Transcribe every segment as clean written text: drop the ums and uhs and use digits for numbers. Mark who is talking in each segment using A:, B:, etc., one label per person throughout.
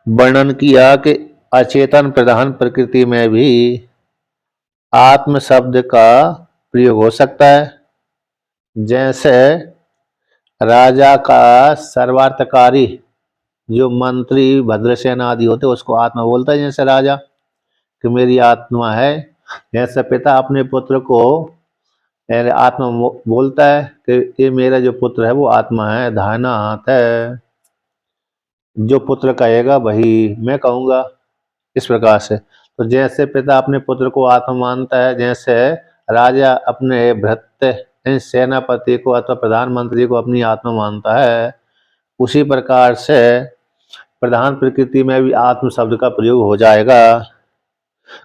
A: वर्णन किया कि अचेतन प्रधान प्रकृति में भी आत्म शब्द का प्रयोग हो सकता है। जैसे राजा का सर्वार्थकारी जो मंत्री भद्रसेन आदि होते उसको आत्मा बोलता है, जैसे राजा कि मेरी आत्मा है। जैसे पिता अपने पुत्र को आत्मा बोलता है कि ये मेरा जो पुत्र है वो आत्मा है, दाहिना हाथ है, जो पुत्र कहेगा वही मैं कहूँगा। इस प्रकार से तो जैसे पिता अपने पुत्र को आत्मा मानता है, जैसे राजा अपने भृत्य सेनापति को अथवा प्रधानमंत्री को अपनी आत्मा मानता है, उसी प्रकार से प्रधान प्रकृति में भी आत्म शब्द का प्रयोग हो जाएगा।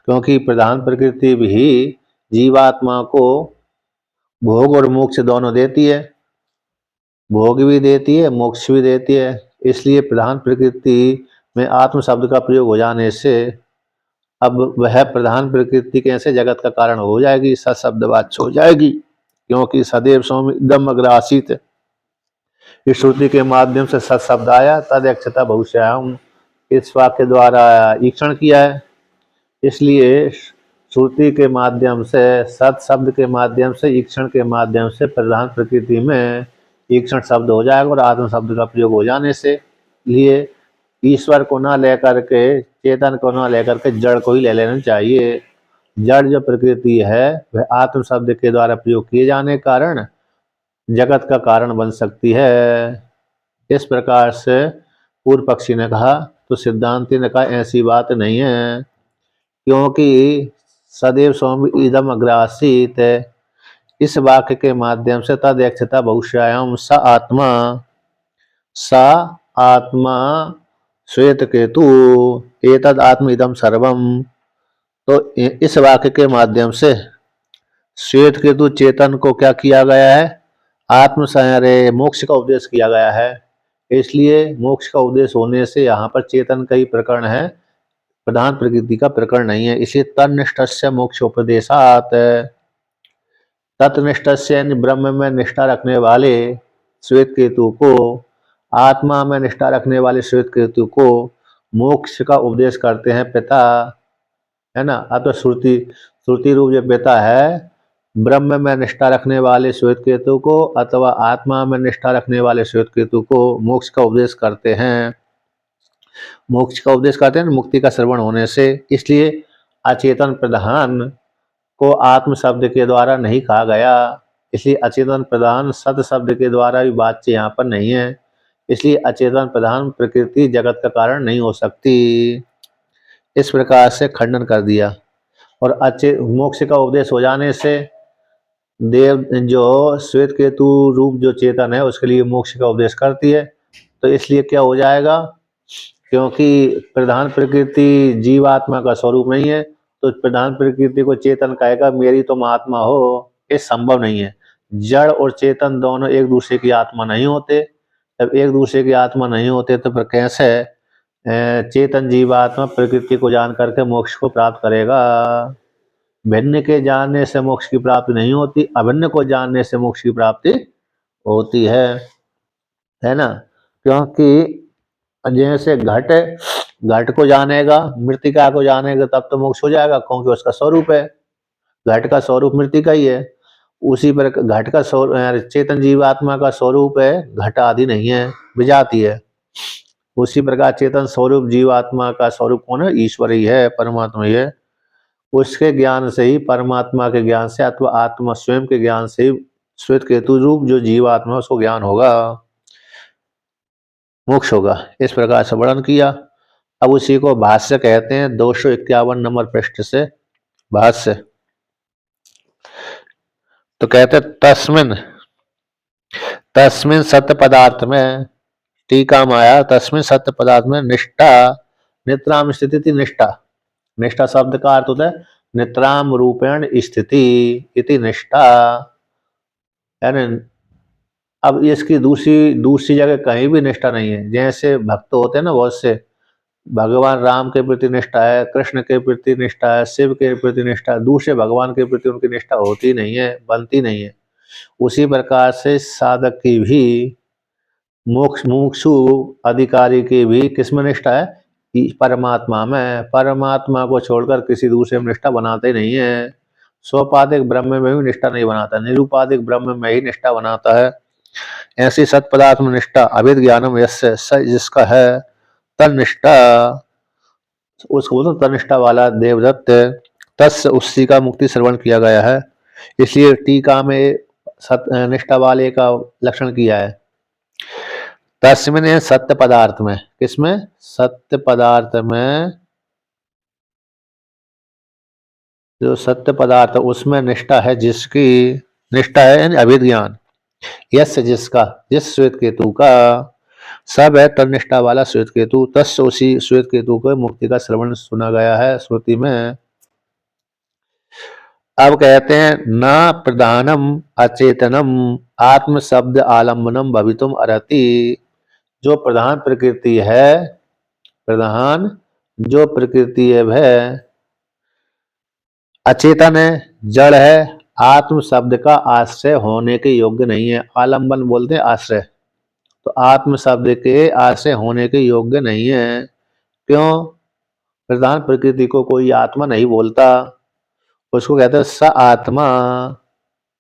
A: क्योंकि प्रधान प्रकृति भी जीवात्मा को भोग और मोक्ष दोनों देती है, भोग भी देती है, मोक्ष भी देती है। इसलिए प्रधान प्रकृति में आत्म शब्द का प्रयोग हो जाने से अब वह प्रधान प्रकृति कैसे जगत का कारण हो जाएगी, सशब्दवाच्य हो जाएगी। क्योंकि सदैव सौम्यम अग्र आसीत, इस श्रुति के माध्यम से सत शब्द आया, तद अक्षता भविष्याम इस वाक्य द्वारा ईक्षण किया है। इसलिए श्रुति के माध्यम से, सत शब्द के माध्यम से, ईक्षण के माध्यम से प्रधान प्रकृति में ईक्षण शब्द हो जाएगा और आत्म शब्द का प्रयोग हो जाने से लिए ईश्वर को ना लेकर के, चेतन को ना लेकर के जड़ को ही ले लेना चाहिए। जड़ जो प्रकृति है वह आत्म शब्द के द्वारा प्रयोग किए जाने के कारण जगत का कारण बन सकती है। इस प्रकार से पूर्व पक्षी ने कहा, तो सिद्धांति ने कहा ऐसी बात नहीं है, क्योंकि सदैव सौम्य इदम अग्रासित, इस वाक्य के माध्यम से तदक्षता भविष्यायाम स आत्मा श्वेत केतु एतद आत्म इदम सर्वम। तो इस वाक्य के माध्यम से श्वेत केतु चेतन को क्या किया गया है, आत्म संयरे मोक्ष का उपदेश किया गया है। इसलिए मोक्ष का उपदेश होने से यहाँ पर चेतन का ही प्रकरण है, प्रधान प्रकृति का प्रकरण नहीं है। इसलिए तन्निष्ठस्य मोक्षोपदेशात, तत्निष्ठस्य ब्रह्म में निष्ठा रखने वाले श्वेत केतु को, आत्मा में निष्ठा रखने वाले श्वेत केतु को मोक्ष का उपदेश करते हैं पिता, है ना। अब श्रुति रूप जो पिता है, ब्रह्म में निष्ठा रखने वाले श्वेत केतु को अथवा आत्मा में निष्ठा रखने वाले श्वेत केतु को मोक्ष का उपदेश करते हैं। मोक्ष का उपदेश करते हैं मुक्ति का श्रवण होने से। इसलिए अचेतन प्रधान को आत्म शब्द के द्वारा नहीं कहा गया। इसलिए अचेतन प्रधान सत शब्द के द्वारा भी बातचीत यहाँ पर नहीं है। इसलिए अचेतन प्रधान प्रकृति जगत का कारण नहीं हो सकती। इस प्रकार से खंडन कर दिया। और मोक्ष का उपदेश हो जाने से देव जो श्वेत केतु रूप जो चेतन है उसके लिए मोक्ष का उपदेश करती है। तो इसलिए क्या हो जाएगा, क्योंकि प्रधान प्रकृति जीवात्मा का स्वरूप नहीं है, तो प्रधान प्रकृति को चेतन कहेगा मेरी तुम आत्मा हो, ये संभव नहीं है। जड़ और चेतन दोनों एक दूसरे की आत्मा नहीं होते। जब एक दूसरे की आत्मा नहीं होते तो फिर कैसे चेतन जीवात्मा प्रकृति को जान करके मोक्ष को प्राप्त करेगा। भिन्न के जानने से मोक्ष की प्राप्ति नहीं होती, अभिन्न को जानने से मोक्ष की प्राप्ति होती है ना। क्योंकि जैसे घट को जानेगा, मृतिका को जानेगा तब तो मोक्ष हो जाएगा, क्योंकि उसका स्वरूप है। घट का स्वरूप मृतिका ही है। उसी पर घट का स्वरूप चेतन जीवात्मा का स्वरूप है, घट आदि नहीं है, विजाति है। उसी प्रकार चेतन स्वरूप जीवात्मा का स्वरूप कौन है, ईश्वर ही है, परमात्मा ही है। उसके ज्ञान से ही, परमात्मा के ज्ञान से अथवा आत्मा स्वयं के ज्ञान से ही श्वेत केतु रूप जो जीवात्मा उसको ज्ञान होगा, मोक्ष होगा। इस प्रकार से वर्णन किया। अब उसी को भाष्य कहते हैं। 251 नंबर पृष्ठ से भाष्य। तो कहते तस्मिन सत्य पदार्थ में, टीका माया तस्मिन सत्य पदार्थ में निष्ठा नित्राम स्थिति, निष्ठा शब्द का अर्थ होता है नित्राम रूपेण स्थिति इति निष्ठा, यानी अब इसकी दूसरी जगह कहीं भी निष्ठा नहीं है। जैसे भक्त होते हैं ना बहुत से, भगवान राम के प्रति निष्ठा है, कृष्ण के प्रति निष्ठा है, शिव के प्रति निष्ठा, दूसरे भगवान के प्रति उनकी निष्ठा होती नहीं है, बनती नहीं है। उसी प्रकार से साधक की भी, मुमुक्षु अधिकारी की भी किसमें निष्ठा है, परमात्मा में, परमात्मा को छोड़कर किसी दूसरे में निष्ठा बनाते नहीं है। सोपाधिक ब्रह्म में भी निष्ठा नहीं बनाता, निरूपाधिक ब्रह्म में ही निष्ठा बनाता है। ऐसी सत्पदार्थ में निष्ठा अभिद ज्ञानम यस्य स जिसका है तन्निष्ठा, उसको बोलते तनिष्ठा वाला देवदत्त, तस् उसी का मुक्ति श्रवण किया गया है। इसलिए टीका में निष्ठा वाले का लक्षण किया है। तस्मिन है सत्य पदार्थ में, किसमें? सत्य पदार्थ में, जो सत्य पदार्थ उसमें निष्ठा है, जिसकी निष्ठा है यानी अभिज्ञान, यस जिसका, जिस श्वेत केतु का, सब है तनिष्ठा वाला श्वेत केतु, तस् उसी श्वेत केतु को मुक्ति का श्रवण सुना गया है श्रुति में। अब कहते हैं न प्रधानम अचेतनम आत्म शब्द आलम्बनम भवितुम अर्हति। जो प्रधान प्रकृति है, प्रधान जो प्रकृति है वह अचेतन है, जड़ है, आत्म शब्द का आश्रय होने के योग्य नहीं है। आलम्बन बोलते हैं आश्रय, तो आत्म शब्द के आश्रय होने के योग्य नहीं है। क्यों? प्रधान प्रकृति को कोई आत्मा नहीं बोलता, उसको कहते हैं स आत्मा।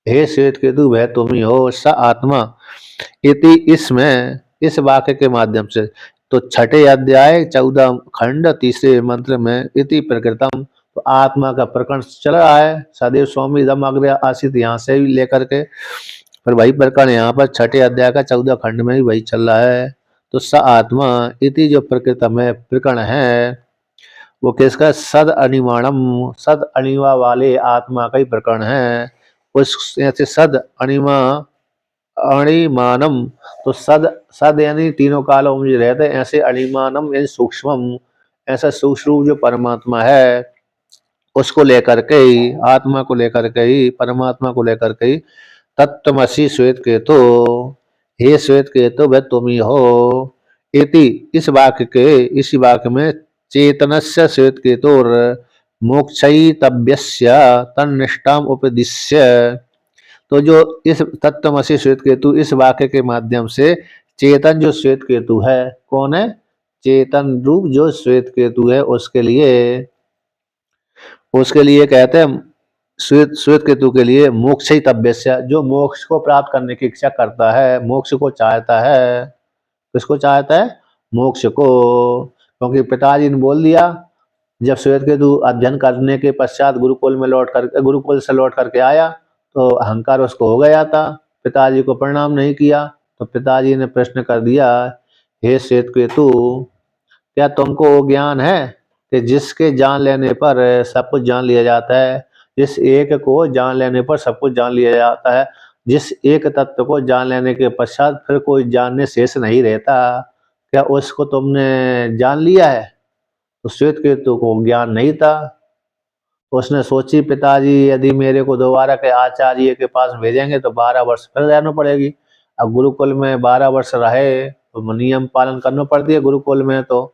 A: हे श्वेत केतु वह तुम ही हो, स आत्मा। इति इसमें इस वाक्य के माध्यम से, तो छठे अध्याय 14 खंड तीसरे मंत्र में इति प्रकृतम, तो आत्मा का प्रकरण चल रहा है। सदैव स्वामी दम अग्र आसित यहाँ से भी लेकर के, पर वही प्रकरण यहाँ पर छठे अध्याय का 14 खंड में भी वही चल रहा है। तो स आत्मा इति जो प्रकृतम है प्रकरण है, वो किसका? सद अनिमाणम, सद अनिमा वाले आत्मा का ही प्रकरण है। उस ऐसे सद अनिमा अणिमानम, तो सद सद यानी तीनों कालों में रहते, ऐसे अणिमानम यानी सूक्ष्मम, ऐसा सूक्ष्म रूप जो परमात्मा है उसको लेकर के ही, आत्मा को लेकर के ही, परमात्मा को लेकर के ही तत्त्वमसि श्वेत केतु, हे श्वेत केतु वह तुम ही हो। इति इस वाक्य के, इसी वाक्य में चेतनस्य श्वेत केतुर मोक्षयितव्यस्य तन्निष्ठाम उपदिश्य, तो जो इस तत्त्वमसि श्वेत केतु इस वाक्य के माध्यम से चेतन जो श्वेत केतु है, कौन है? चेतन रूप जो श्वेत केतु है उसके लिए, उसके लिए कहते हैं श्वेत श्वेत केतु के लिए मोक्षयितव्यस्य, जो मोक्ष को प्राप्त करने की इच्छा करता है, मोक्ष को चाहता है। किसको चाहता है? मोक्ष को। क्योंकि पिताजी ने बोल दिया, जब श्वेत केतु अध्ययन करने के पश्चात गुरुकुल में लौट कर, गुरुकुल से लौट करके आया तो अहंकार उसको हो गया था, पिताजी को प्रणाम नहीं किया, तो पिताजी ने प्रश्न कर दिया, हे श्वेत केतु क्या तुमको ज्ञान है कि जिसके जान लेने पर सब कुछ जान लिया जाता है, जिस एक को जान लेने पर सब कुछ जान लिया जाता है, जिस एक तत्व को जान लेने के पश्चात फिर कोई जानने शेष नहीं रहता, क्या उसको तुमने जान लिया है? तो श्वेत केतु को ज्ञान नहीं था। उसने सोची पिताजी यदि मेरे को दोबारा के आचार्य के पास भेजेंगे तो 12 वर्ष फिर रहना पड़ेगी। अब गुरुकुल में 12 वर्ष रहे तो नियम पालन करना पड़ती है गुरुकुल में, तो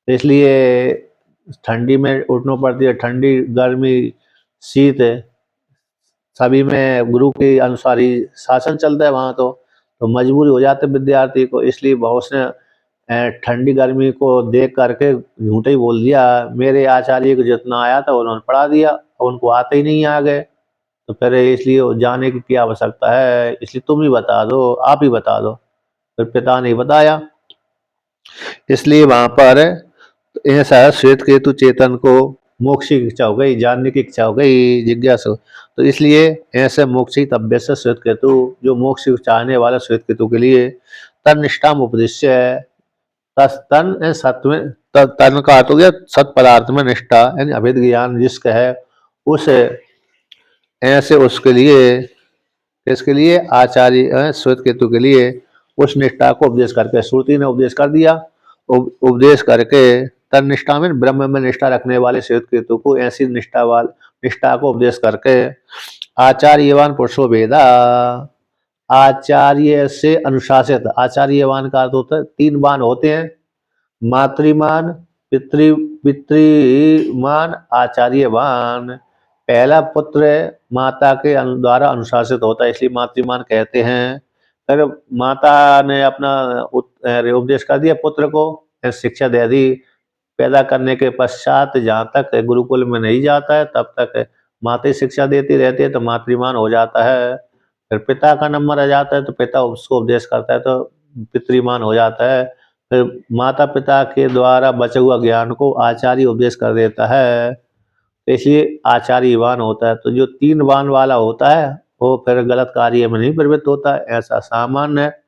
A: इसलिए ठंडी में उठना पड़ती है, ठंडी गर्मी शीत सभी में गुरु के अनुसार ही शासन चलता है वहाँ, तो मजबूरी हो जाती है विद्यार्थी को। इसलिए बहुत ने ठंडी गर्मी को देख करके झूठे ही बोल दिया, मेरे आचार्य को जितना आया था उन्होंने पढ़ा दिया, उनको आते ही नहीं आ गए, तो फिर इसलिए जाने की क्या आवश्यकता है, इसलिए तुम ही बता दो, आप ही बता दो। फिर पिता ने बताया, इसलिए वहां पर ऐसा श्वेत केतु चेतन को मोक्ष की इच्छा हो गई, जानने की इच्छा हो गई, जिज्ञासा, तो इसलिए ऐसे मोक्षी तब्य से श्वेत केतु, जो मोक्ष चाहने वाला श्वेत केतु के लिए तन्निष्ठा उपदेश्य है। तन सत्व तन का अर्थ हो गया सत पदार्थ में निष्ठा यानी अभेद ज्ञान जिसका है, उस ऐसे उसके लिए, इसके लिए आचार्य श्वेत केतु के लिए उस निष्ठा को उपदेश करके, श्रुति ने उपदेश कर दिया, उपदेश करके तन निष्ठा में ब्रह्म में निष्ठा रखने वाले श्वेत केतु को ऐसी निष्ठा को उपदेश करके आचार्यवान पुरुषो वेदा, आचार्य से अनुशासित, आचार्यवान का अर्थ होता है 3 वान होते हैं, मातृमान, पितृमान, आचार्यवान। पहला पुत्र माता के द्वारा अनुशासित होता है, इसलिए मातृमान कहते हैं। फिर माता ने अपना उपदेश कर दिया पुत्र को, शिक्षा दे दी, पैदा करने के पश्चात जहाँ तक गुरुकुल में नहीं जाता है तब तक माता शिक्षा देती रहती है, तो मातृमान हो जाता है। फिर पिता का नंबर आ जाता है तो पिता उसको उपदेश करता है तो पितृमान हो जाता है। फिर माता पिता के द्वारा बचा हुआ ज्ञान को आचार्य उपदेश कर देता है, तो इसलिए आचार्यवान होता है। तो जो 3 बाण वाला होता है वो फिर गलत कार्य में नहीं प्रवृत्त होता है, ऐसा सामान्य है।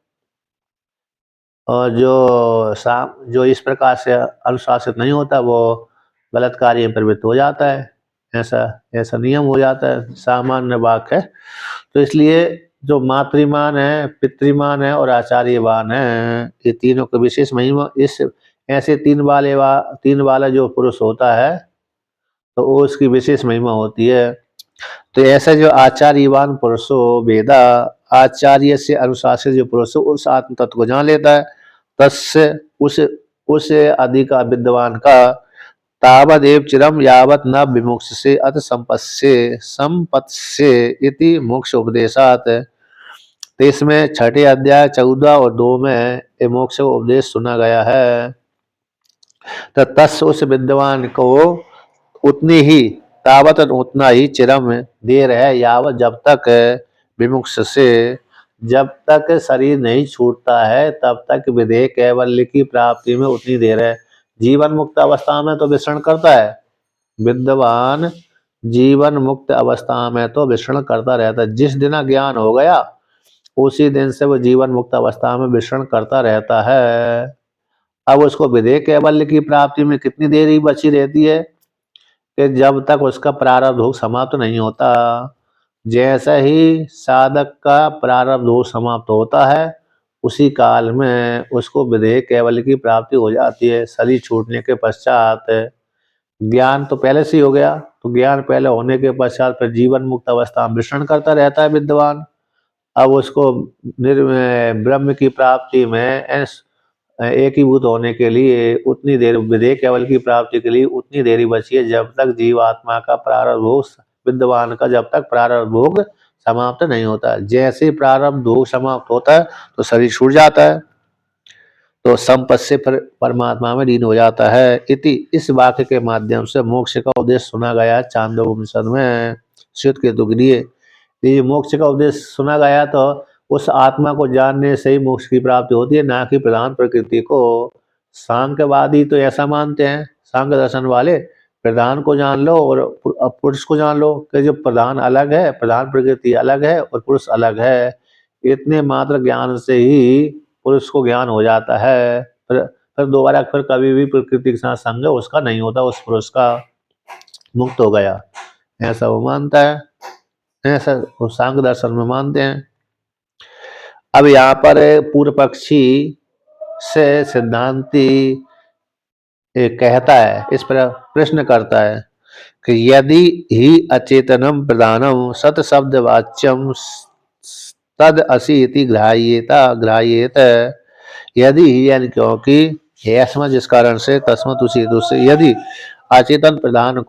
A: और जो इस प्रकार से अनुशासित नहीं होता वो गलत कार्य में प्रवृत्त हो जाता है, ऐसा ऐसा नियम हो जाता है, सामान्य वाक्य है। तो इसलिए जो मातृमान है, पितृमान है और आचार्यवान है, ये तीनों को विशेष महिमा। इस ऐसे 3 वाला जो पुरुष होता है तो वो उसकी विशेष महिमा होती है। तो ऐसा जो आचार्यवान पुरुषो वेदा, आचार्य से अनुशासित जो पुरुष उस आत्म तत्व को जान लेता है, तस्य उस अधिक विद्वान का तावदेव चिरम यावत न विमुक्ष से अत संपत्स्य इति मोक्ष उपदेशात। तो इसमें 6 अध्याय 14 और 2 में ये मोक्ष उपदेश सुना गया है। तो तस् उस विद्वान को उतनी ही तावत उतना ही चिरम देर है, यावत जब तक विमुक्ष से, जब तक शरीर नहीं छूटता है तब तक विधेय कैवल्य की प्राप्ति में उतनी देर है। जीवन मुक्त अवस्था में तो विचरण करता है विद्वान, जीवन मुक्त अवस्था में तो विचरण करता रहता है। जिस दिन ज्ञान हो गया उसी दिन से वो जीवन मुक्त अवस्था में विचरण करता रहता है। अब उसको विधेय कैवल्य की प्राप्ति में कितनी देर ही बची रहती है कि जब तक उसका प्रारब्ध भोग समाप्त नहीं होता। जैसे ही साधक का प्रारब्ध भोग समाप्त होता है उसी काल में उसको विधेय कैवल्य की प्राप्ति हो जाती है। शरीर छूटने के पश्चात ज्ञान तो पहले से ही हो गया, तो ज्ञान पहले होने के पश्चात फिर जीवन मुक्त अवस्था में विचरण करता रहता है विद्वान। अब उसको ब्रह्म की प्राप्ति में एकीभूत होने के लिए उतनी देर, विधेय केवल की प्राप्ति के लिए उतनी देरी बची है जब तक जीवात्मा का प्रारब्ध भोग, विद्वान का जब तक प्रारब्ध भोग समाप्त नहीं होता। जैसे प्रारब्ध भोग समाप्त होता है तो शरीर छूट जाता है, तो संपत्ति से परमात्मा में लीन हो जाता है। इति इस वाक्य के माध्यम से मोक्ष का उपदेश सुना गया चांदोग्य उपनिषद में श्वेत केतु के लिए। ये मोक्ष का उपदेश सुना गया तो उस आत्मा को जानने से ही मोक्ष की प्राप्ति होती है, ना कि प्रधान प्रकृति को। सांख्यवादी तो ऐसा मानते हैं, सांख्य दर्शन वाले, प्रधान को जान लो और पुरुष को जान लो कि जो प्रधान अलग है, प्रधान प्रकृति अलग है और पुरुष अलग है। इतने मात्र ज्ञान से ही पुरुष को ज्ञान हो जाता है, फिर दोबारा फिर कभी भी प्रकृति के साथ संग उसका नहीं होता, उस पुरुष का मुक्त हो गया, ऐसा वो मानता है, ऐसा वो सांख्य दर्शन में मानते हैं। अब यहाँ पर पूर्व पक्षी से सिद्धांती कहता है, इस पर प्रश्न करता है कि यदि ही अचेतनम प्रधानम सत शब्द वाच्यम तद असी इति ग्राह्येत, यदि ही यानी क्योंकि ऐसा जिस कारण से तस्मत उसी दूसरे, यदि अचेतन प्रधान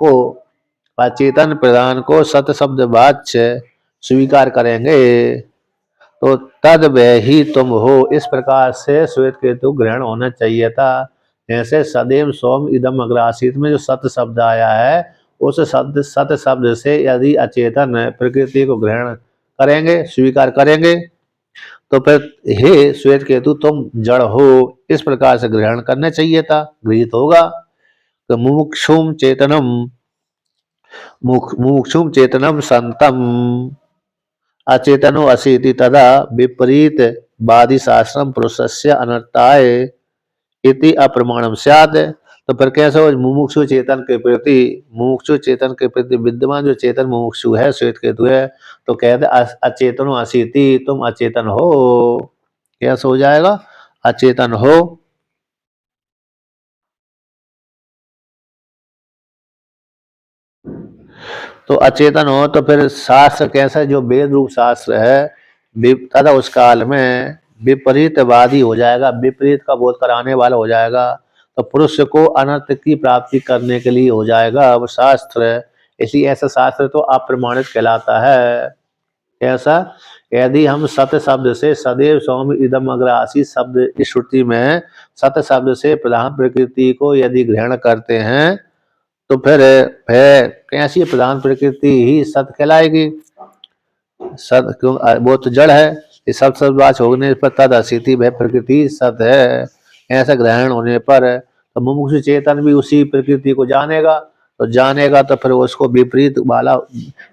A: को सत शब्द वाच्य स्वीकार करेंगे तो तद वह ही तुम हो। इस प्रकार से श्वेत केतु ग्रहण होना चाहिए था। ऐसे सदैव सोम इदम अग्रासित में जो सत शब्द आया है उस सत शब्द से यदि अचेतन प्रकृति को ग्रहण करेंगे, स्वीकार करेंगे, तो फिर हे श्वेत केतु तुम जड़ हो, इस प्रकार से ग्रहण करना चाहिए था, गृहित होगा। तो मुमुक्षुम चेतनम संतम अचेतनो असीति तदा विपरीत वादी शास्त्रम पुरुषस्य अनर्थाय इति अप्रमाणम स्यात्। तो फिर कैसे हो, मुमुक्षु चेतन के प्रति विद्यमान जो चेतन मुमुक्षु है, श्वेत केतु है, तो कहते अचेतनो असीति, तुम अचेतन हो। कैसे हो जाएगा, अचेतन हो। तो अचेतन हो तो फिर शास्त्र कैसा, जो वेद रूप शास्त्र है तथा उस काल में विपरीतवादी हो जाएगा, विपरीत का बोध कराने वाला हो जाएगा। तो पुरुष को अनर्थ की प्राप्ति करने के लिए हो जाएगा वो शास्त्र, इसलिए ऐसा शास्त्र तो अप्रमाणित कहलाता है। ऐसा यदि हम सत्य शब्द से सदैव सौम्य इदम अग्र आसी शब्द इस श्रुति में सत्य शब्द से प्रधान प्रकृति को यदि ग्रहण करते हैं तो फिर कैसी प्रधान प्रकृति ही सत्य कहलाएगी। सत क्यों वो तो जड़ है। इस सब सदवाच होने पर तद असिति वह प्रकृति सत है। ऐसा ग्रहण होने पर तो मुमुक्षु चेतन भी उसी प्रकृति को जानेगा, तो जानेगा तो फिर उसको विपरीत वाला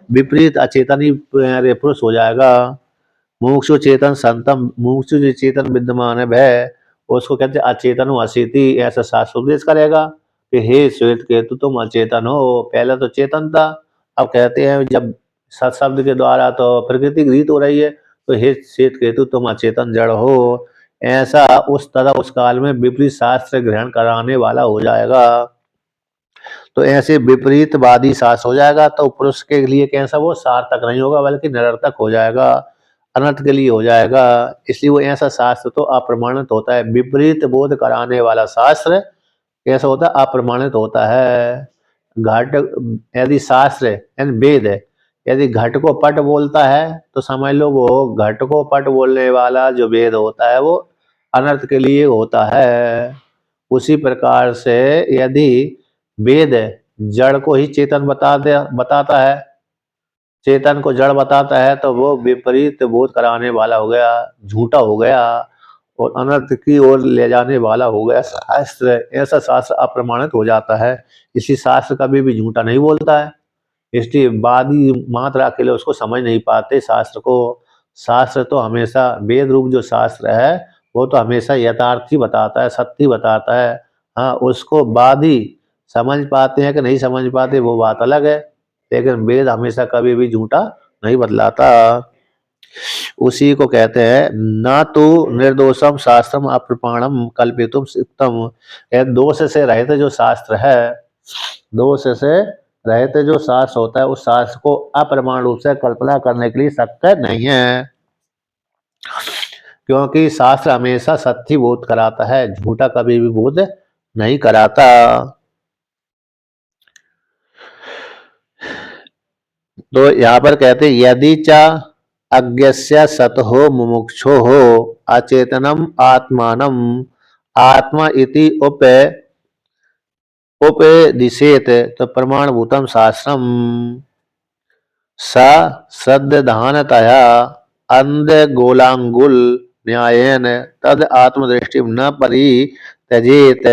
A: विपरीत अचेतन ही पुरुष हो जाएगा। मुमुक्षु चेतन संतम, मुमुक्षु जो चेतन विद्यमान है वह उसको कहते अचेतन असिति, ऐसा शास्त्र उपदेश करेगा कि हे श्वेत केतु तुम अचेतन हो। पहले तो चेतन था, अब कहते हैं जब सत शब्द के द्वारा तो प्रकृति गृहीत हो रही है, तो हे श्वेत केतु तुम अचेतन जड़ हो। ऐसा उस तरह उस काल में विपरीत शास्त्र ग्रहण कराने वाला हो जाएगा। तो ऐसे विपरीतवादी शास्त्र हो जाएगा तो पुरुष के लिए कैसा वो सार्थक नहीं होगा बल्कि निरर्थक हो जाएगा, अनर्थ के लिए हो जाएगा। इसलिए वो ऐसा शास्त्र तो अप्रमाणित होता है। विपरीत बोध कराने वाला शास्त्र कैसा होता है? अप्रमाणित होता है। घट यदि शास्त्र यानी वेद है, यदि घट को पट बोलता है तो समझ लो वो घट को पट बोलने वाला जो वेद होता है वो अनर्थ के लिए होता है। उसी प्रकार से यदि वेद जड़ को ही चेतन बताता है, चेतन को जड़ बताता है तो वो विपरीत बोध कराने वाला हो गया, झूठा हो गया और अनर्थ की ओर ले जाने वाला हो गया शास्त्र। ऐसा शास्त्र अप्रमाणित हो जाता है। इसी शास्त्र कभी भी झूठा नहीं बोलता है, इसलिए वादी मात्र अकेले उसको समझ नहीं पाते शास्त्र को। शास्त्र तो हमेशा वेद रूप जो शास्त्र है वो तो हमेशा यथार्थ ही बताता है, सत्य ही बताता है। हाँ, उसको वादी समझ पाते हैं कि नहीं समझ पाते वो बात अलग है, लेकिन वेद हमेशा कभी भी झूठा नहीं बतलाता। उसी को कहते हैं न तो निर्दोषम शास्त्रम अप्रमाणम कल्पितुम सिक्तम। दोष से रहित जो शास्त्र है, दोष से रहित जो शास्त्र होता है उस शास्त्र को अप्रमाण रूप से कल्पना करने के लिए सत्य नहीं है, क्योंकि शास्त्र हमेशा सत्य बोध कराता है, झूठा कभी भी बोध नहीं कराता। तो यहाँ पर कहते यदि चा अज्ञस्य सतो मुमुक्षो हो अचेतनम आत्मानम आत्मा इति उपदिशेत तो प्रमाणभूतम शास्त्रम स श्रद्धानतया अंध गोलांगुल न्यायेन तद आत्मदृष्टि न परित्यजेत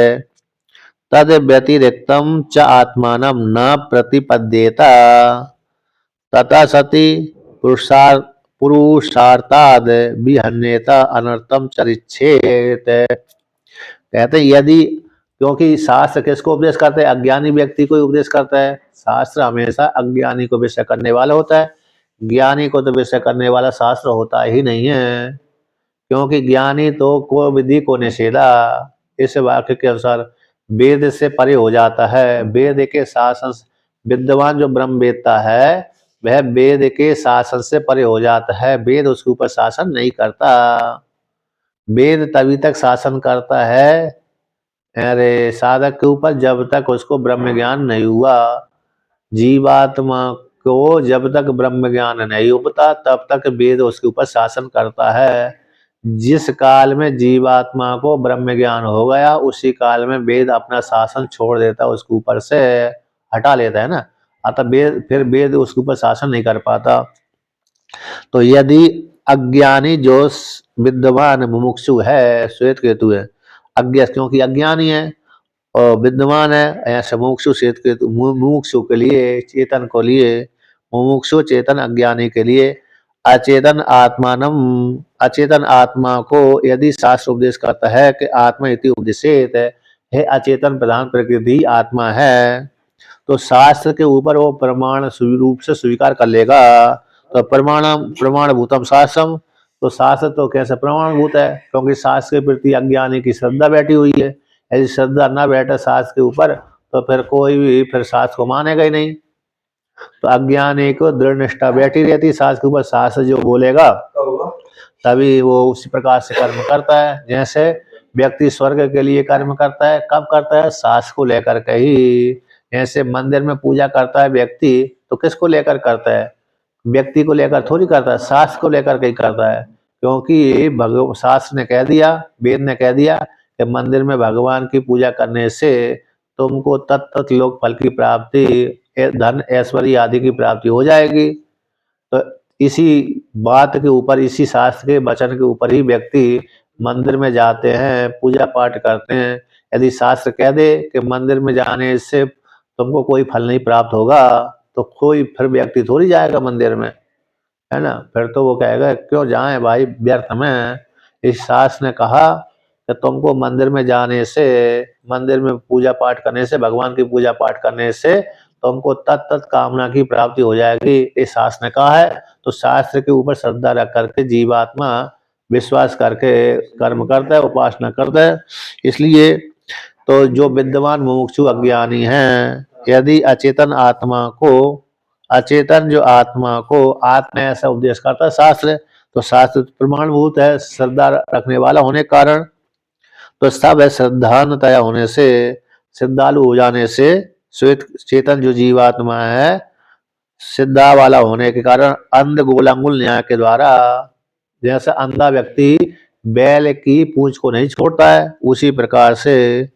A: तद व्यतिरिक्तम च आत्मानं न प्रतिपद्येत तथा सति पुरुषार्थाद विहन्यता अनर्थम चरिच्छेत। कहते यदि, क्योंकि शास्त्र किसको उपदेश करते हैं? अज्ञानी व्यक्ति को उपदेश करता है। शास्त्र हमेशा अज्ञानी को विषय करने वाला होता है, ज्ञानी को तो विषय करने वाला शास्त्र होता ही नहीं है, क्योंकि ज्ञानी तो को विधि को निषेधा। इस वाक्य के अनुसार वेद से परे हो जाता है। वेद के शासन, विद्वान जो ब्रह्म वेदता है वह वेद के शासन से परे हो जाता है, वेद उसके ऊपर शासन नहीं करता। वेद तभी तक शासन करता है अरे साधक के ऊपर जब तक उसको ब्रह्म ज्ञान नहीं हुआ। जीवात्मा को जब तक ब्रह्म ज्ञान नहीं होता तब तक वेद उसके ऊपर शासन करता है। जिस काल में जीवात्मा को ब्रह्म ज्ञान हो गया उसी काल में वेद अपना शासन छोड़ देता, उसके ऊपर से हटा लेता है ना, अतः वेद फिर वेद उसके ऊपर शासन नहीं कर पाता। तो यदि अज्ञानी जो विद्वान मुमुक्षु है, श्वेत केतु है, अज्ञ क्योंकि अज्ञानी है और विद्वान है, ऐसे मुमुक्षु श्वेत केतु मुमुक्षु के लिए, चेतन को लिए, मुमुक्षु चेतन अज्ञानी के लिए अचेतन आत्मानम, अचेतन आत्मा को यदि शास्त्र उपदेश करता है कि आत्मा इति उपदिशेत है, अचेतन प्रधान प्रकृति आत्मा है, तो शास्त्र के ऊपर वो प्रमाण रूप से स्वीकार कर लेगा। तो प्रमाणभूतम शास्त्रम, तो शास्त्र तो कैसे प्रमाणभूत है? क्योंकि शास्त्र के प्रति अज्ञानी की श्रद्धा बैठी हुई है। यदि श्रद्धा न बैठे शास्त्र के ऊपर तो फिर कोई भी फिर शास्त्र को मानेगा ही नहीं। तो अज्ञानी को दृढ़ निष्ठा बैठी रहती शास्त्र के ऊपर, शास्त्र जो बोलेगा तभी वो उसी प्रकार से कर्म करता है। जैसे व्यक्ति स्वर्ग के लिए कर्म करता है, कब करता है? शास्त्र को लेकर के ही। ऐसे मंदिर में पूजा करता है व्यक्ति तो किसको लेकर करता है? व्यक्ति को लेकर थोड़ी करता है, शास्त्र को लेकर के ही करता है। क्योंकि भगव शास्त्र ने कह दिया, वेद ने कह दिया कि मंदिर में भगवान की पूजा करने से तुमको तत्त लोक फल की प्राप्ति, धन ऐश्वर्य आदि की प्राप्ति हो जाएगी। तो इसी बात के ऊपर, इसी शास्त्र के वचन के ऊपर ही व्यक्ति मंदिर में जाते हैं, पूजा पाठ करते हैं। यदि शास्त्र कह दे कि मंदिर में जाने से तुमको कोई फल नहीं प्राप्त होगा, तो कोई फिर व्यक्ति थोड़ी जाएगा मंदिर में, है ना। फिर तो वो कहेगा क्यों जाएं भाई व्यर्थ में। इस शास्त्र ने कहा कि तुमको मंदिर में जाने से, मंदिर में पूजा पाठ करने से, भगवान की पूजा पाठ करने से तुमको तत्त कामना की प्राप्ति हो जाएगी, इस शास्त्र ने कहा है। तो शास्त्र के ऊपर श्रद्धा रख करके जीवात्मा विश्वास करके कर्म करता है, उपासना करता है। इसलिए तो जो विद्वान मुमुक्षु अज्ञानी हैं, यदि अचेतन जो आत्मा को आत्मा ऐसा उपदेश करता है शास्त्र, तो शास्त्र प्रमाणभूत है श्रद्धा रखने वाला होने के कारण। तो सब है श्रद्धानतया होने से, श्रद्धालु हो जाने से, श्वेत चेतन जो जीवात्मा है श्रद्धा वाला होने के कारण अंध गोलांगुल न्याय के द्वारा, जैसे अंधा व्यक्ति बैल की पूंछ को नहीं छोड़ता है, उसी प्रकार से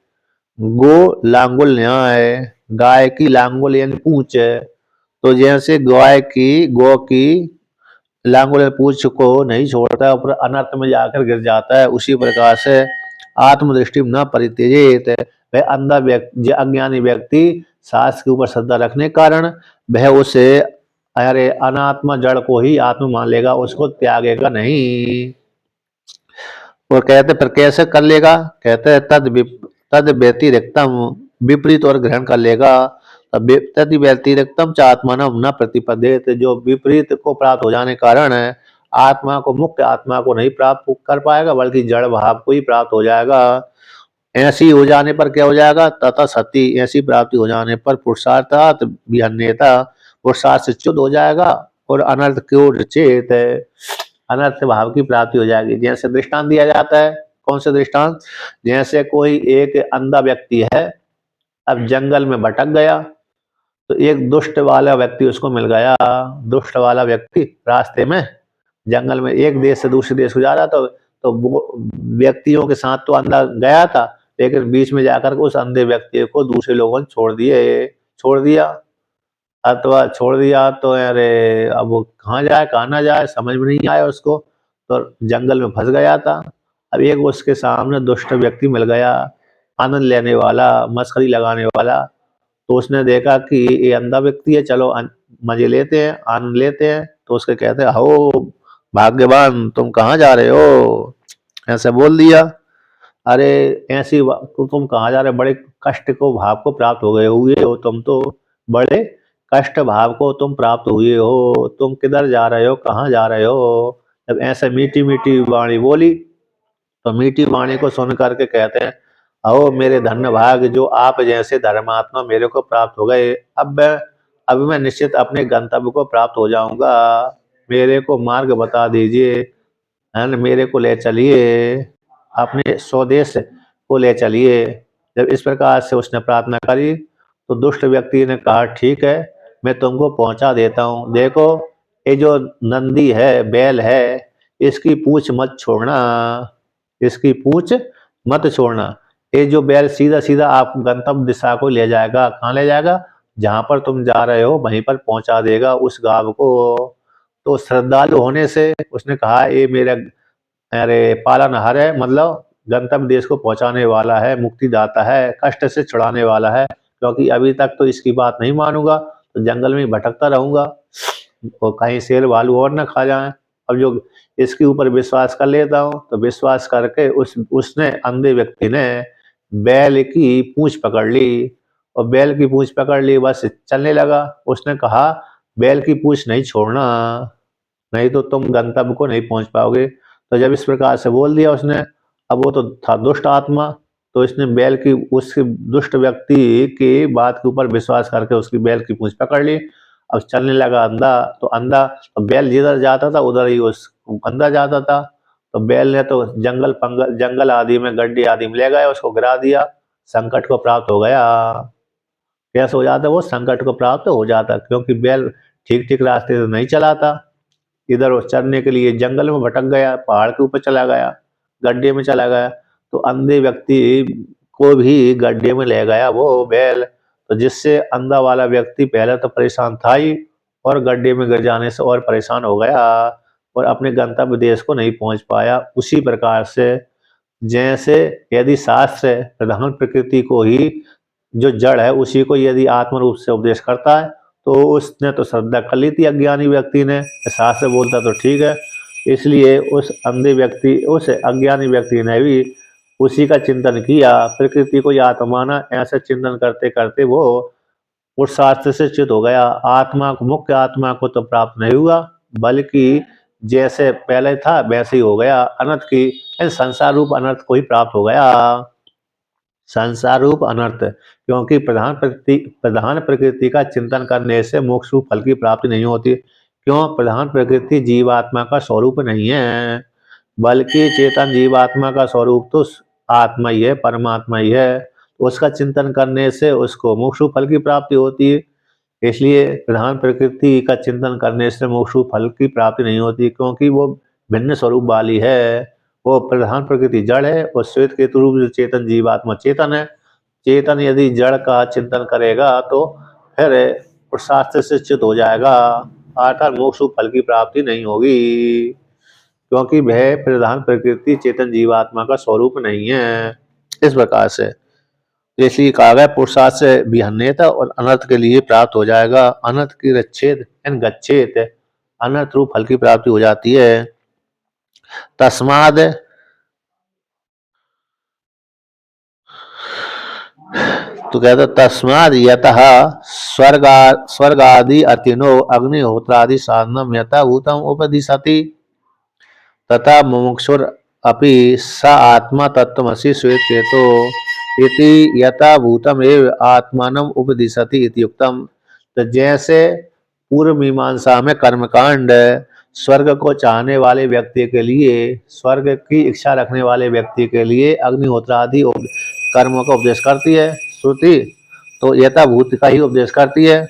A: गो लांगुल न्याय, गाय की लांगुल यानी पूंछ है, तो जैसे गौ की लांगुल पूंछ को नहीं छोड़ता है, ऊपर अनर्थ में जाकर गिर जाता है, उसी प्रकार से आत्मदृष्टि न परित्यजेत, वह अंधा व्यक्ति, अज्ञानी व्यक्ति शास्त्र के ऊपर श्रद्धा रखने के कारण वह उसे अरे अनात्मा जड़ को ही आत्मा मान लेगा, उसको त्यागेगा नहीं। और कहते फिर कैसे कर लेगा, कहते हैं तद व्यतिरिक्तम, विपरीत और ग्रहण कर लेगा। तद व्यतिरिक्तम च आत्मानम न प्रतिपद्येत, जो विपरीत को प्राप्त हो जाने के कारण आत्मा को, मुख्य आत्मा को नहीं प्राप्त कर पाएगा, बल्कि जड़ भाव को ही प्राप्त हो जाएगा। ऐसी हो जाने पर क्या हो जाएगा, तथा सती, ऐसी प्राप्ति हो जाने पर पुरुषार्थात विहन्यता, पुरुषार्थ से च्युत हो जाएगा और अनर्थ की ओर चेत, अनर्थ भाव की प्राप्ति हो जाएगी। जैसे दृष्टांत दिया जाता है, कौन से दृष्टांत, जैसे कोई एक अंधा व्यक्ति है, अब जंगल में भटक गया, तो एक दुष्ट वाला व्यक्ति उसको मिल गया। दुष्ट वाला व्यक्ति रास्ते में जंगल में एक देश से दूसरे देश को जा रहा था, तो व्यक्तियों के साथ तो अंधा गया था, लेकिन बीच में जाकर के उस अंधे व्यक्ति को दूसरे लोगों ने छोड़ दिया, अथवा छोड़ दिया तो अरे अब वो कहाँ जाए कहाँ ना जाए समझ में नहीं आया उसको, तो जंगल में फंस गया था। अब एक उसके सामने दुष्ट व्यक्ति मिल गया, आनंद लेने वाला, मस्करी लगाने वाला, तो उसने देखा कि ये अंधा व्यक्ति है, चलो मजे लेते हैं, आनंद लेते हैं। तो उसके कहते हैं हो भाग्यवान, तुम कहाँ जा रहे हो, ऐसे बोल दिया। अरे ऐसी तो तुम कहाँ जा रहे हो, बड़े कष्ट को भाव को प्राप्त हो गए हुए हो तुम, तो बड़े कष्ट भाव को तुम प्राप्त हुए हो, तुम किधर जा रहे हो, कहाँ जा रहे हो। जब ऐसे मीठी मीठी वाणी बोली, तो मीठी वाणी को सुन करके कहते हैं आओ मेरे धन्य भाग, जो आप जैसे धर्मात्मा मेरे को प्राप्त हो गए, अब मैं निश्चित अपने गंतव्य को प्राप्त हो जाऊंगा, मेरे को मार्ग बता दीजिए, है न, मेरे को ले चलिए, अपने स्वदेश को ले चलिए। जब इस प्रकार से उसने प्रार्थना करी, तो दुष्ट व्यक्ति ने कहा ठीक है, मैं तुमको पहुंचा देता हूँ। देखो ये जो नंदी है, बैल है, इसकी पूंछ मत छोड़ना, इसकी पूंछ मत छोड़ना। ये जो बैल सीधा सीधा आप गंतव्य दिशा को ले जाएगा, कहाँ ले जाएगा, जहां पर तुम जा रहे हो वहीं पर पहुंचा देगा उस गांव को। तो श्रद्धालु होने से उसने कहा ये मेरा अरे पालनहार है, मतलब गंतव्य देश को पहुंचाने वाला है, मुक्तिदाता है, कष्ट से छुड़ाने वाला है। क्योंकि अभी तक तो इसकी बात नहीं मानूंगा तो जंगल में भटकता रहूंगा और कहीं शेर भालू और न खा जाए। अब जो इसके ऊपर विश्वास कर लेता हूँ, तो विश्वास करके उसने, अंधे व्यक्ति ने बैल की पूंछ पकड़ ली, और बैल की पूंछ पकड़ ली, बस चलने लगा। उसने कहा बैल की पूंछ नहीं छोड़ना, नहीं तो तुम गंतव्य को नहीं पहुंच पाओगे। तो जब इस प्रकार से बोल दिया उसने, अब वो तो था दुष्ट आत्मा, तो इसने बैल की, उस दुष्ट व्यक्ति की बात के ऊपर विश्वास करके उसकी बैल की पूंछ पकड़ ली। अब चलने लगा अंधा, तो अंधा, तो बैल जिधर जाता था उधर ही उस अंधा जाता था। तो बैल ने तो जंगल आदि में, गड्ढे आदि में ले गया, उसको गिरा दिया, संकट को प्राप्त हो गया। कैसे हो जाता, वो संकट को प्राप्त हो जाता, क्योंकि बैल ठीक ठीक रास्ते से नहीं चला था, इधर वो चरने के लिए जंगल में भटक गया, पहाड़ के ऊपर चला गया, गड्ढे में चला गया, तो अंधे व्यक्ति को भी गड्ढे में ले गया वो बैल, तो जिससे अंधा वाला व्यक्ति पहले तो परेशान था ही, और गड्ढे में गिर जाने से और परेशान हो गया और अपने गंतव्य देश को नहीं पहुंच पाया। उसी प्रकार से जैसे यदि शास्त्र प्रधान प्रकृति को ही जो जड़ है उसी को यदि आत्म रूप से उपदेश करता है, तो उसने तो श्रद्धा कर ली थी अज्ञानी व्यक्ति ने, शास्त्र बोलता तो ठीक है, इसलिए उस अंधे व्यक्ति, उस अज्ञानी व्यक्ति ने भी उसी का चिंतन किया, प्रकृति को ही आत्मा माना। ऐसा चिंतन करते करते वो उस शास्त्र से च्युत हो गया। आत्मा को, मुख्य आत्मा को तो प्राप्त नहीं हुआ, बल्कि जैसे पहले था वैसे ही हो गया, अनर्थ की संसार रूप अनर्थ को ही प्राप्त हो गया, संसार रूप अनर्थ। क्योंकि प्रधान प्रकृति का चिंतन करने से मोक्ष रूप फल की प्राप्ति नहीं होती। क्यों? प्रधान प्रकृति जीवात्मा का स्वरूप नहीं है, बल्कि चेतन जीवात्मा का स्वरूप तो आत्मा ही है, परमात्मा ही है। उसका चिंतन करने से उसको मोक्ष रूप फल की प्राप्ति होती है। इसलिए प्रधान प्रकृति का चिंतन करने से मोक्ष रूप फल की प्राप्ति नहीं होती, क्योंकि वो भिन्न स्वरूप वाली है। वो प्रधान प्रकृति जड़ है और श्वेत केतु रूप जो चेतन जीवात्मा चेतन है। चेतन यदि जड़ का चिंतन करेगा तो फिर शास्त्र से च्युत हो जाएगा, अर्थात मोक्ष रूप फल की प्राप्ति नहीं होगी, क्योंकि वह प्रधान प्रकृति चेतन जीवात्मा का स्वरूप नहीं है। इस प्रकार से इसलिए कहा गया पुरुषार्थ से विहन्यता और अनर्थ के लिए प्राप्त हो जाएगा। अनर्थ की रच्छेद गच्छेत, अनर्थ रूप फल की प्राप्ति हो जाती है। तस्माद तो कहते तस्माद यतः स्वर्गादि अतिनो अग्निहोत्रादि साधनम यथा भूतम उपदिशति तथा मुमुक्षुर अपि स आत्मा तत्त्वमसि श्वेत केतो इति यथा भूतम एव आत्मानम उपदिशति इति युक्तम। तो जैसे पूर्व मीमांसा में कर्मकांड स्वर्ग को चाहने वाले व्यक्ति के लिए, स्वर्ग की इच्छा रखने वाले व्यक्ति के लिए अग्निहोत्र आदि कर्मों का उपदेश करती है श्रुति, तो यथाभूत का ही उपदेश करती है।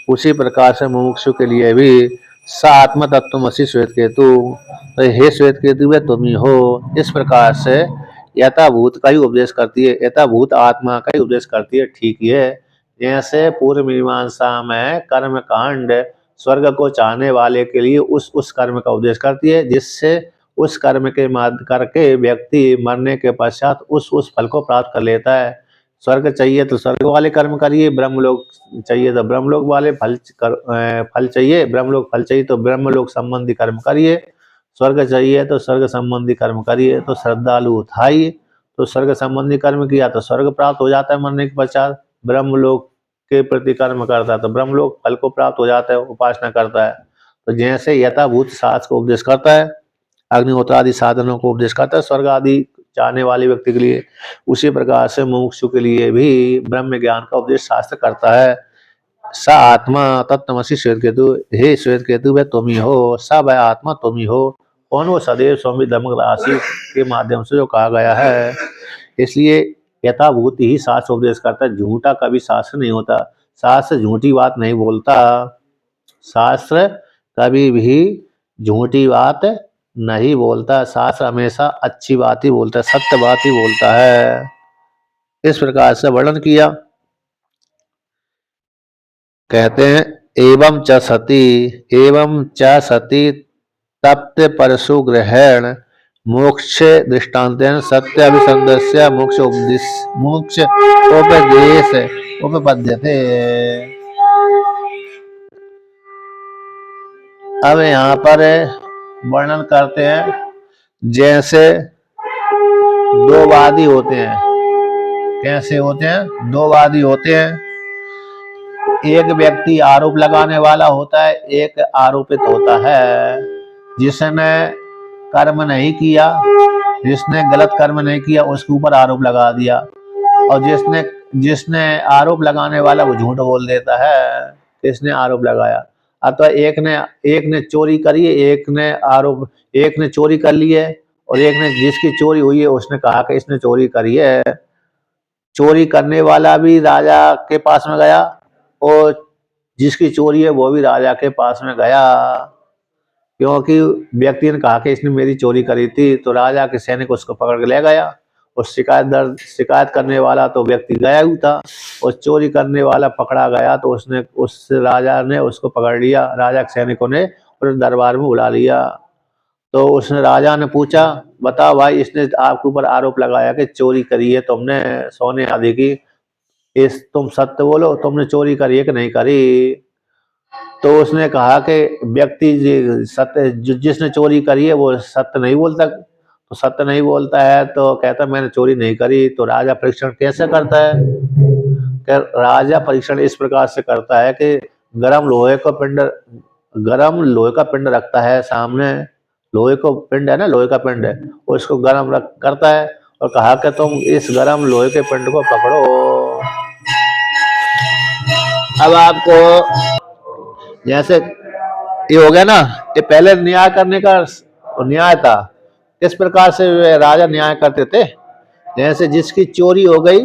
A: उसी प्रकार से मुमुक्षु के लिए भी स आत्म तत्वमसि श्वेत केतु, तो हे श्वेत केतु वे तुम ही हो, इस प्रकार से यथाभूत का ही उपदेश करती है, यथाभूत आत्मा का ही उपदेश करती है। ठीक ही है, जैसे पूर्व मीमांसा में कर्म कांड स्वर्ग को चाहने वाले के लिए उस कर्म का उपदेश करती है, जिससे उस कर्म के माध्यम करके व्यक्ति मरने के पश्चात उस फल को प्राप्त कर लेता है। स्वर्ग चाहिए तो स्वर्ग वाले कर्म करिए, ब्रह्मलोक चाहिए तो ब्रह्मलोक वाले फल चाहिए, ब्रह्मलोक फल चाहिए तो ब्रह्मलोक संबंधी कर्म करिए, स्वर्ग चाहिए तो स्वर्ग संबंधी कर्म करिए। तो श्रद्धालु था ही, तो स्वर्ग संबंधी कर्म किया तो स्वर्ग प्राप्त हो जाता है मरने के पश्चात, ब्रह्मलोक के प्रति कर्म करता है तो ब्रह्मलोक फल को प्राप्त हो जाता है, उपासना करता है। तो जैसे यथाभूत शास्त्र को उपदेश करता है, अग्निहोत्र आदि साधनों को उपदेश करता है स्वर्ग आदि चाहने वाले व्यक्ति के लिए, उसी प्रकार से मुमुक्षु के लिए भी ब्रह्म ज्ञान का उपदेश शास्त्र करता है। स आत्मा तत्वमसि श्वेत केतु, हे श्वेत केतु वे तुम ही हो, स वह आत्मा तुम ही हो। कौन? वो सदैव स्वामी दमक राशि के माध्यम से जो कहा गया है। इसलिए यथाभूत ही शास्त्र उपदेश करता है, झूठा कभी शास्त्र नहीं होता, शास्त्र झूठी बात नहीं बोलता, शास्त्र कभी भी झूठी बात नहीं बोलता, शास्त्र हमेशा अच्छी बात ही बोलता है, सत्य बात ही बोलता है। इस प्रकार से वर्णन किया। कहते हैं एवं च सती तप्त परशु ग्रहण मोक्ष दृष्टान्तेन सत्य अभिसंदस्य मोक्ष उपदेश उपपद्यते। अब यहाँ पर वर्णन करते हैं, जैसे दो वादी होते हैं। कैसे होते हैं? दो वादी होते हैं, एक व्यक्ति आरोप लगाने वाला होता है, एक आरोपित होता है। जिसने कर्म नहीं किया, जिसने गलत कर्म नहीं किया, उसके ऊपर आरोप लगा दिया, और जिसने आरोप लगाने वाला वो झूठ बोल देता है, इसने आरोप लगाया। अथवा एक ने चोरी करी है, एक ने चोरी कर ली है, और एक ने, जिसकी चोरी हुई है उसने कहा कि इसने चोरी करी है। चोरी करने वाला भी राजा के पास में गया, और जिसकी चोरी है वो भी राजा के पास में गया, क्योंकि व्यक्ति ने कहा कि इसने मेरी चोरी करी थी। तो राजा के सैनिक उसको पकड़ के ले गया और शिकायत करने वाला तो व्यक्ति गया ही था, और चोरी करने वाला पकड़ा गया तो उस राजा ने उसको पकड़ लिया, राजा के सैनिकों ने, और दरबार में बुला लिया। तो उसने राजा ने पूछा, बताओ भाई, इसने आपके ऊपर आरोप लगाया कि चोरी करी है तुमने सोने आदि की, इस तुम सत्य बोलो, तुमने चोरी करी है कि नहीं करी। तो उसने कहा कि व्यक्ति सत्य जिसने चोरी करी है वो सत्य नहीं बोलता, तो सत्य नहीं बोलता है तो कहता मैंने चोरी नहीं करी। तो राजा परीक्षण कैसे करता है? कि राजा परीक्षण इस प्रकार से करता है कि गरम लोहे का पिंड रखता है सामने, लोहे को पिंड है ना, लोहे का पिंड है, उसको गरम रख करता है और कहा कि तुम इस गरम लोहे के पिंड को पकड़ो। अब आपको जैसे ये हो गया ना, ये पहले न्याय करने का न्याय था। इस प्रकार से वे राजा न्याय करते थे। जैसे जिसकी चोरी हो गई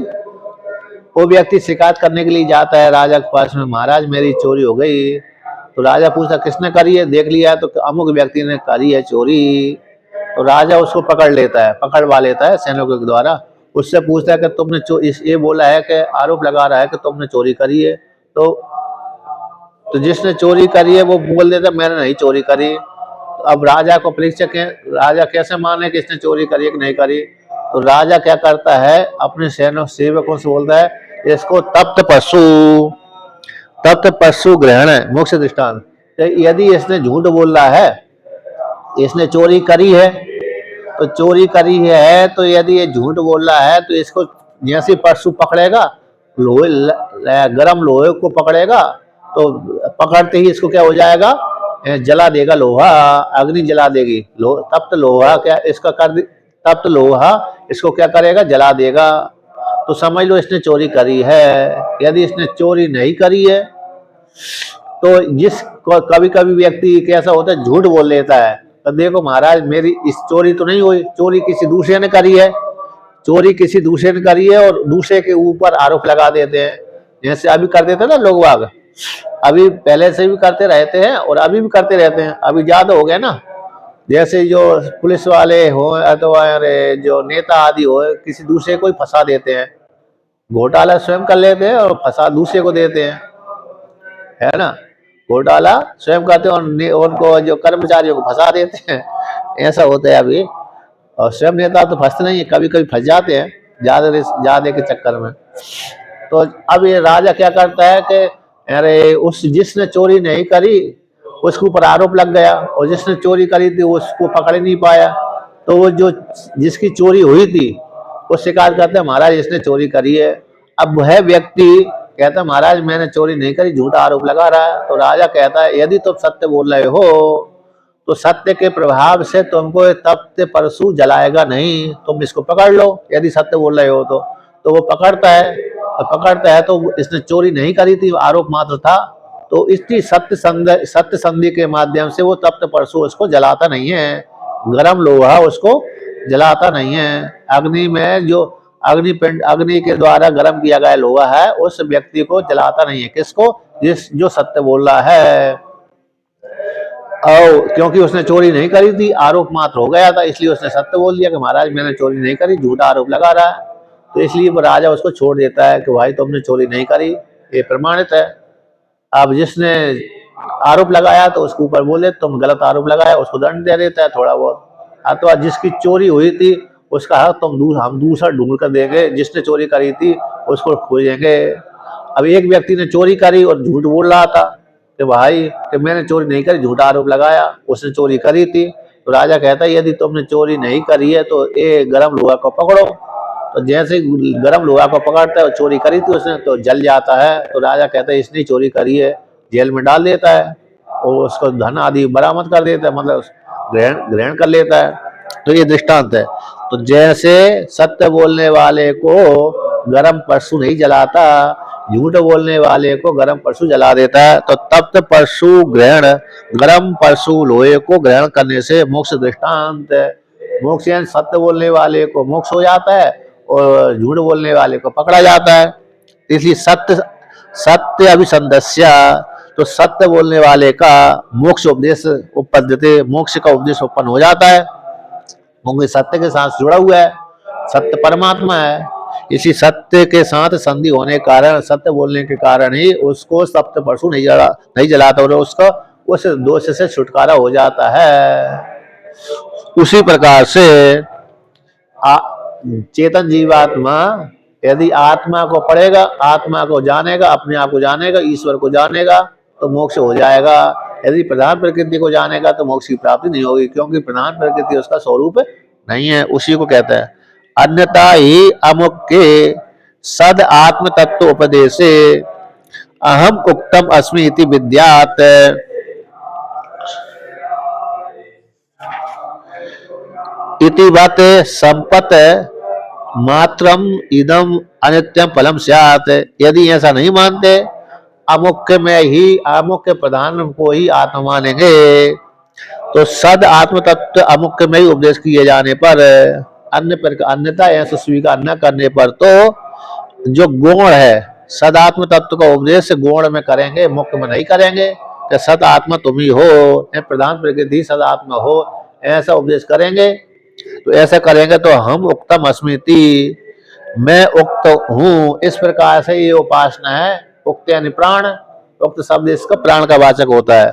A: वो व्यक्ति शिकायत करने के लिए जाता है राजा के पास में, महाराज मेरी चोरी हो गई। तो राजा पूछता किसने करी है? देख लिया तो अमुक व्यक्ति ने करी है चोरी। तो राजा उसको पकड़वा लेता है सैनिकों के द्वारा। उससे पूछता है कि तुमने ये बोला है कि आरोप लगा रहा है कि तुमने चोरी करी है। तो जिसने चोरी करी है वो बोल देता मैंने नहीं चोरी करी। तो अब राजा को परीक्षक है, राजा कैसे माने कि इसने चोरी करी है कि नहीं करी? तो राजा क्या करता है, अपने सेवकों से बोलता है इसको तप्त पशु ग्रहण है मोक्ष दृष्टांत। यदि इसने झूठ बोल रहा है, इसने चोरी करी है, तो चोरी करी है तो यदि ये झूठ बोल रहा है तो इसको जैसे पशु पकड़ेगा, गरम लोहे को पकड़ेगा तो पकड़ते ही इसको क्या हो जाएगा, जला देगा लोहा, अग्नि जला देगी। तप्त लोहा क्या इसका तप्त लोहा इसको क्या करेगा, जला देगा। तो समझ लो इसने चोरी करी है। यदि इसने चोरी नहीं करी है तो कभी कभी व्यक्ति कैसा होता है झूठ बोल लेता है, तो देखो महाराज मेरी इस चोरी तो नहीं हुई, चोरी किसी दूसरे ने करी है, चोरी किसी दूसरे ने करी है, और दूसरे के ऊपर आरोप लगा देते हैं। जैसे अभी कर देते ना लोग बाग, अभी पहले से भी करते रहते हैं और अभी भी करते रहते हैं, अभी ज्यादा हो गया ना। जैसे जो पुलिस वाले हो अथवा जो नेता आदि हो, किसी दूसरे को ही फंसा देते हैं, घोटाला स्वयं कर लेते हैं और फंसा दूसरे को देते हैं, है ना। घोटाला स्वयं करते हैं और उनको जो कर्मचारियों को फंसा देते हैं, ऐसा होता है अभी। और स्वयं नेता तो फंसते नहीं है, कभी कभी फंस जाते हैं ज्यादा के चक्कर में। तो अब ये राजा क्या करता है कि अरे जिसने चोरी नहीं करी उसके ऊपर आरोप लग गया, और जिसने चोरी करी थी उसको पकड़ नहीं पाया। तो वो जिसकी चोरी हुई थी वो शिकायत करते हैं महाराज इसने चोरी करी है। अब वह व्यक्ति कहता है महाराज मैंने चोरी नहीं करी, झूठा आरोप लगा रहा है। तो राजा कहता है यदि तुम सत्य बोल रहे हो तो सत्य के प्रभाव से तुमको तप्त परशु जलाएगा नहीं, तुम इसको पकड़ लो यदि सत्य बोल रहे हो तो वो पकड़ता है तो इसने चोरी नहीं करी थी, आरोप मात्र था। तो इसकी सत्य संधि के माध्यम से वो तप्त परशु उसको जलाता नहीं है, गरम लोहा उसको जलाता नहीं है। अग्नि में जो अग्नि के द्वारा गर्म किया गया लोहा है उस व्यक्ति को जलाता नहीं है। किसको? जो सत्य बोल रहा है। और क्योंकि उसने चोरी नहीं करी थी, आरोप मात्र हो गया था, इसलिए उसने सत्य बोल दिया कि महाराज मैंने चोरी नहीं करी, झूठा आरोप लगा रहा है। तो इसलिए वो राजा उसको छोड़ देता है कि भाई तुमने चोरी नहीं करी, ये प्रमाणित है। अब जिसने आरोप लगाया तो उसके ऊपर बोले तुम गलत आरोप लगाया, उसको दंड दे देता है थोड़ा बहुत। अथवा जिसकी चोरी हुई थी उसका हक हम दूसरा ढूंढ कर देंगे, जिसने चोरी करी थी उसको खोजेंगे। अब एक व्यक्ति ने चोरी करी और झूठ बोल रहा था कि भाई कि मैंने चोरी नहीं करी, झूठा आरोप लगाया, उसने चोरी करी थी। तो राजा कहता है यदि तुमने चोरी नहीं करी है तो ये गरम लोहा को पकड़ो। तो जैसे गरम लोहा को पकड़ता है और चोरी करी थी उसने तो जल जाता है। तो राजा कहता है इसने चोरी करी है, जेल में डाल देता है और उसको धन आदि बरामद कर देता है, मतलब ग्रहण कर लेता है। तो ये दृष्टांत है। तो जैसे सत्य बोलने वाले को गरम परशु नहीं जलाता, झूठ बोलने वाले को गरम परशु जला देता है। तो तप्त परशु ग्रहण, गरम परशु लोहे को ग्रहण करने से मोक्ष दृष्टांत। मोक्ष यानी सत्य बोलने वाले को मोक्ष हो जाता है और झूठ बोलने वाले को पकड़ा जाता है। इसलिए सत्य अभिसंधस्य, तो सत्य बोलने वाले का मोक्ष उपदेश उपपद्यते, मोक्ष का उपदेश उत्पन्न हो जाता है, क्योंकि सत्य के साथ जुड़ा हुआ है, सत्य परमात्मा है। इसी सत्य के साथ संधि होने के कारण, सत्य बोलने के कारण ही उसको सप्त परशु नहीं जलाता और उसका उस दोष से छुटकारा हो जाता है। उसी प्रकार से चेतन जीवात्मा यदि आत्मा को पढ़ेगा, आत्मा को जानेगा, अपने आप को जानेगा, ईश्वर को जानेगा, तो मोक्ष हो जाएगा। यदि प्रधान प्रकृति को जानेगा तो मोक्ष की प्राप्ति नहीं होगी, क्योंकि प्रधान प्रकृति उसका स्वरूप नहीं है। उसी को कहता है अन्यथा ही अमुख्य सद आत्म तत्व उपदेशे अहम उक्तम अस्मि इति विद्यात्। इति वत संपत मात्रम इदम अनित्यम फलम स्यात्। यदि ऐसा नहीं मानते, अमुख्य में ही, अमुख्य प्रधान को ही आत्मा मानेंगे, तो सद आत्म तत्व अमुख्य में ही उपदेश किए जाने पर, अन्यथा ऐसा स्वीकार न करने पर, तो जो गुण है सदात्म तत्व का उपदेश गुण में करेंगे, मुख्य में नहीं करेंगे। कि सद आत्मा तुम ही हो, प्रधान प्रकृति सदात्मा हो, ऐसा उपदेश करेंगे। तो ऐसा करेंगे तो हम उक्तम अस्मिति, मैं उक्त हूँ, इस प्रकार से ये उपासना है। उक्त यानी प्राण, उक्त शब्द इसका प्राण का वाचक होता है,